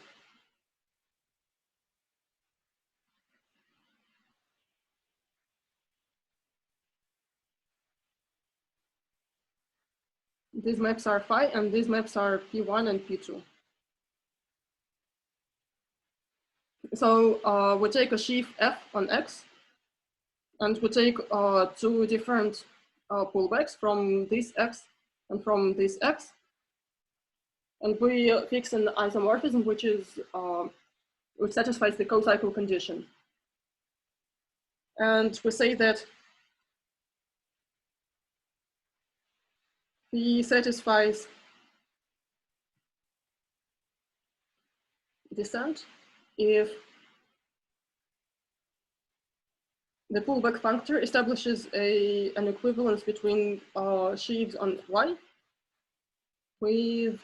These maps are phi, and these maps are P1 and P2. So we take a sheaf F on X, and we take two different pullbacks from this X and from this X. And we fix an isomorphism which satisfies the co-cycle condition. And we say that P satisfies descent if the pullback functor establishes an equivalence between sheaves on Y with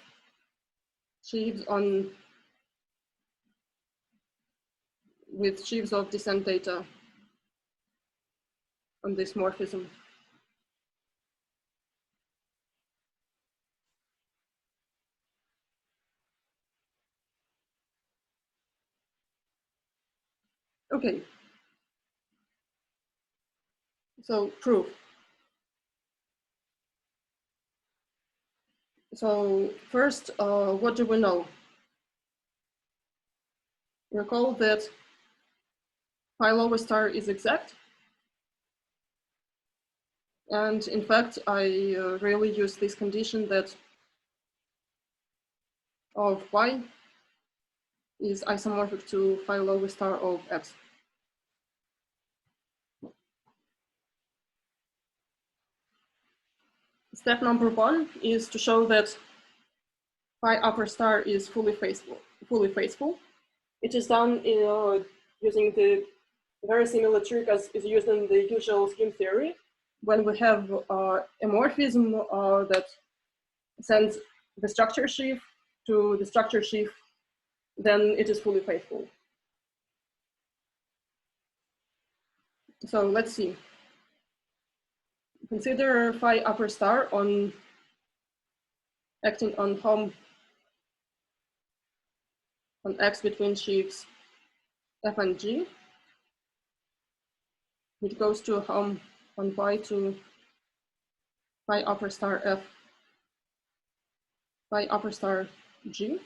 sheaves of descent data on this morphism. Okay. So proof. So first, what do we know? Recall that phi lower star is exact. And in fact, I really use this condition that of y is isomorphic to phi lower star of x. Step number 1 is to show that phi upper star is fully faithful. It is done using the very similar trick as is used in the usual scheme theory. When we have a morphism that sends the structure sheaf to the structure sheaf, then it is fully faithful. So let's see. Consider phi upper star on acting on home on X between sheaves F and G. It goes to home on Y to phi upper star F, phi upper star G.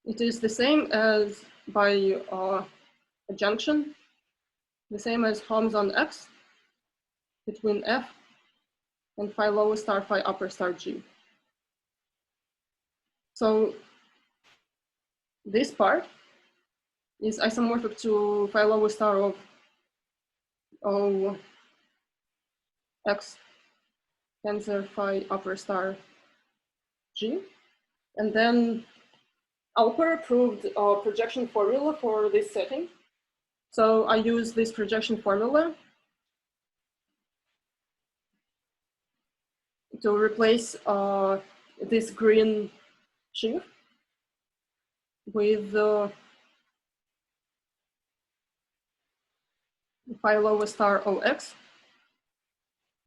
It is the same as by adjunction, the same as homes on X between F and phi lower star phi upper star G. So this part is isomorphic to phi lower star of O X tensor phi upper star G. And then Alper proved a projection formula for this setting. So I use this projection formula to replace this green sheaf with phi lower star OX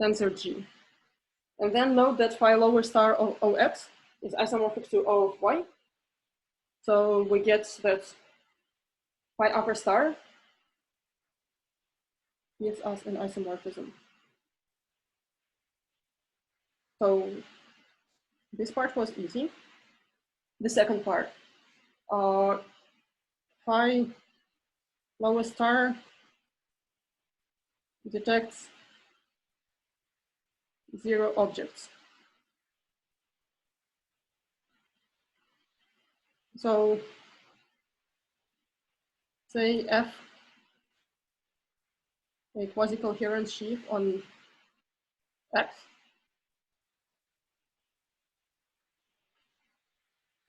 tensor G. And then note that phi lower star of OX is isomorphic to O of Y. So we get that phi upper star gives us an isomorphism. So this part was easy. The second part, phi lower star detects 0 objects. So say F, a quasi-coherent sheaf on X,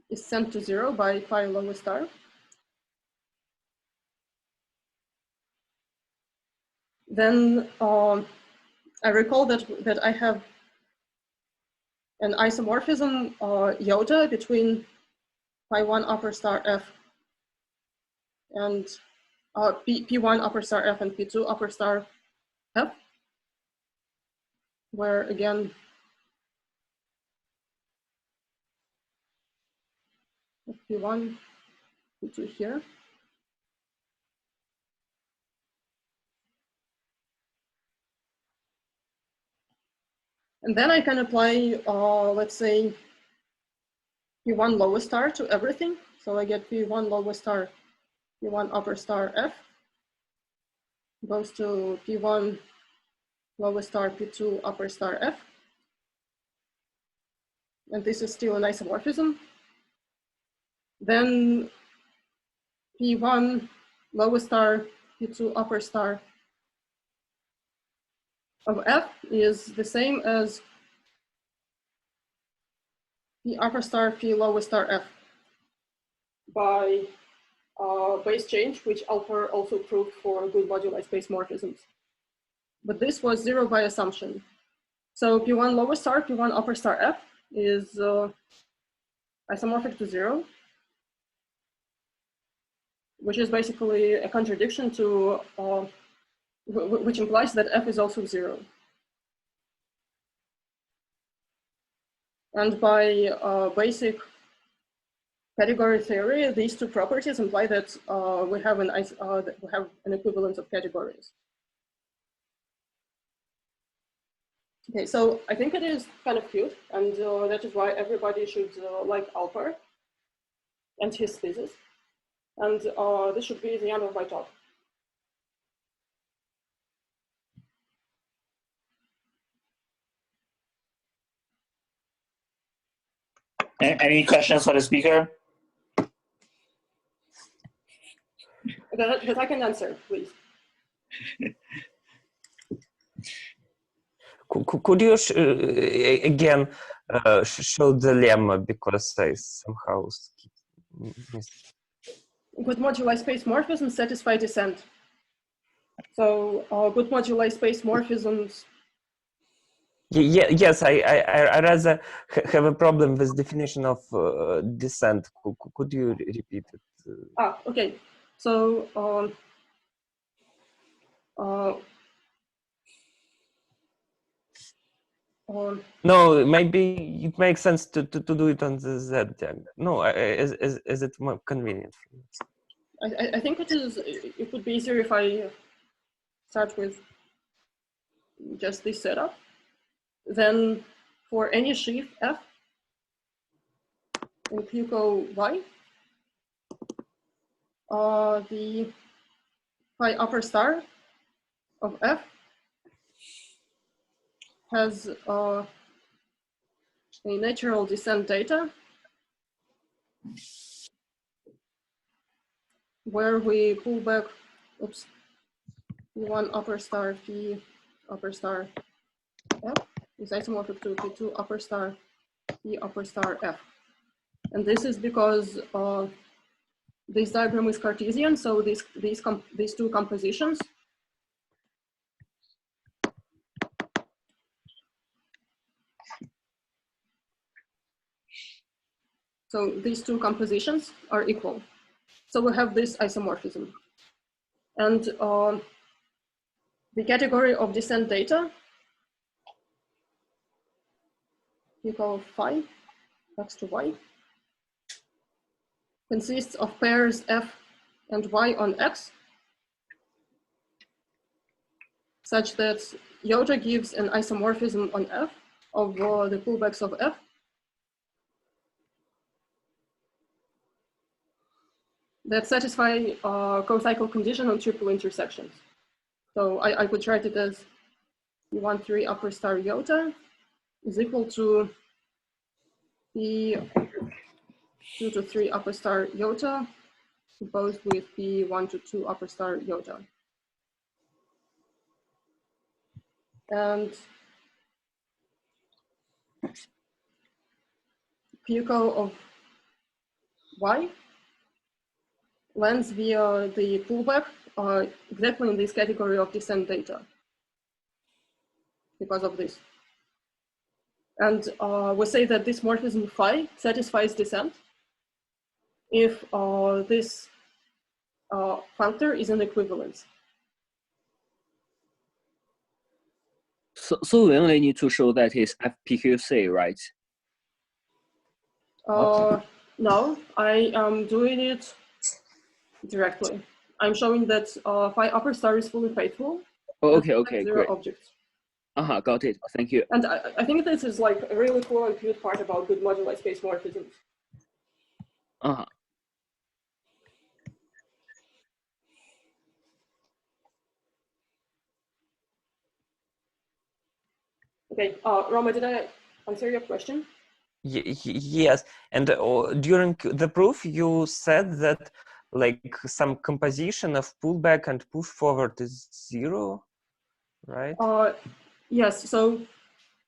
is sent to 0 by phi lower star. Then I recall that I have an isomorphism iota between phi1 upper star F and P1 upper star F and P2 upper star F, where again, P1, P2 here. And then I can apply, let's say, P1 lower star to everything. So I get P1 lower star, P1 upper star F goes to P1 lower star, P2 upper star F. And this is still an isomorphism. Then P1 lower star, P2 upper star of F is the same as P upper star, P lower star F by base change, which Alper also proved for good moduli space morphisms. But this was 0 by assumption. So P1 lower star, P1 upper star F is isomorphic to 0, which is basically a contradiction to, which implies that F is also 0. And by basic category theory, these two properties imply that we have an equivalence of categories. Okay, so I think it is kind of cute, and that is why everybody should like Alper and his thesis. And this should be the end of my talk. Any questions for the speaker? That I can answer, please. Could you again show the lemma, because I somehow missed. Good moduli space morphisms satisfy descent. So good moduli space morphisms. Yes, I rather have a problem with definition of descent. Could you repeat it? Okay. So no, maybe it makes sense to do it on the Z diagram. No, is it more convenient for you? I think it is. It would be easier if I start with just this setup. Then for any sheaf F in Puco Y, the phi upper star of F has a natural descent data where we pull back, oops, P1 upper star, P upper star F is isomorphic to P2 upper star, P upper star F. And this is because this diagram is Cartesian, so these two compositions So these two compositions are equal. So we have this isomorphism. And the category of descent data, you call phi, x to y, consists of pairs f and y on x, such that iota gives an isomorphism on f of the pullbacks of f. That satisfy co-cycle condition on triple intersections. So I could write it as P13 upper star iota is equal to P2 to 3 upper star iota composed with P1 to 2 upper star iota. And Qco of y lands via the pullback exactly in this category of descent data because of this. And we say that this morphism phi satisfies descent if this functor is an equivalence. So we only need to show that is FPQC, right? No, I am doing it directly. I'm showing that phi upper star is fully faithful. Oh, okay, zero great. Objects. Got it. Thank you. And I think this is like a really cool and cute part about good moduli space morphisms. Okay, Roma, did I answer your question? Yes, and during the proof, you said that like some composition of pullback and push forward is 0, right? Yes, so.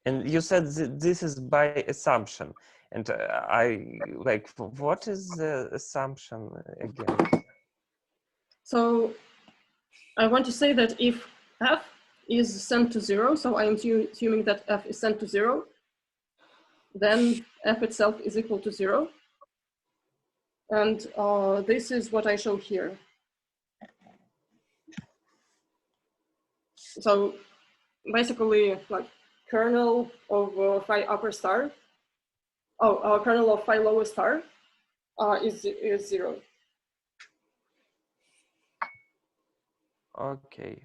And you said this is by assumption. And I like, what is the assumption again? So I want to say that if f is sent to 0, so I am assuming that f is sent to 0, then f itself is equal to 0. And this is what I show here. So basically, like kernel of phi upper star, kernel of phi lower star is 0. Okay.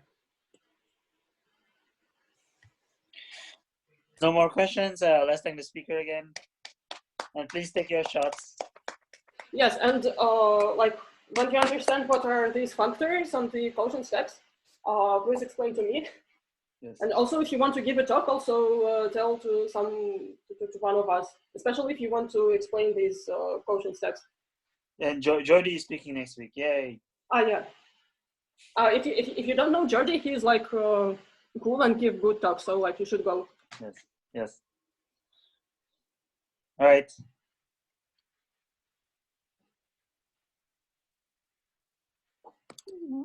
No more questions. Let's thank the speaker again. And please take your shots. Yes, and like when you understand what are these functors on the quotient steps, please explain to me. Yes. And also, if you want to give a talk, also tell to one of us, especially if you want to explain these quotient steps. And Jordi is speaking next week. Yay! Yeah. If you don't know Jordi, he's like cool and give good talks, so like you should go. Yes. Yes. All right. Mm-hmm.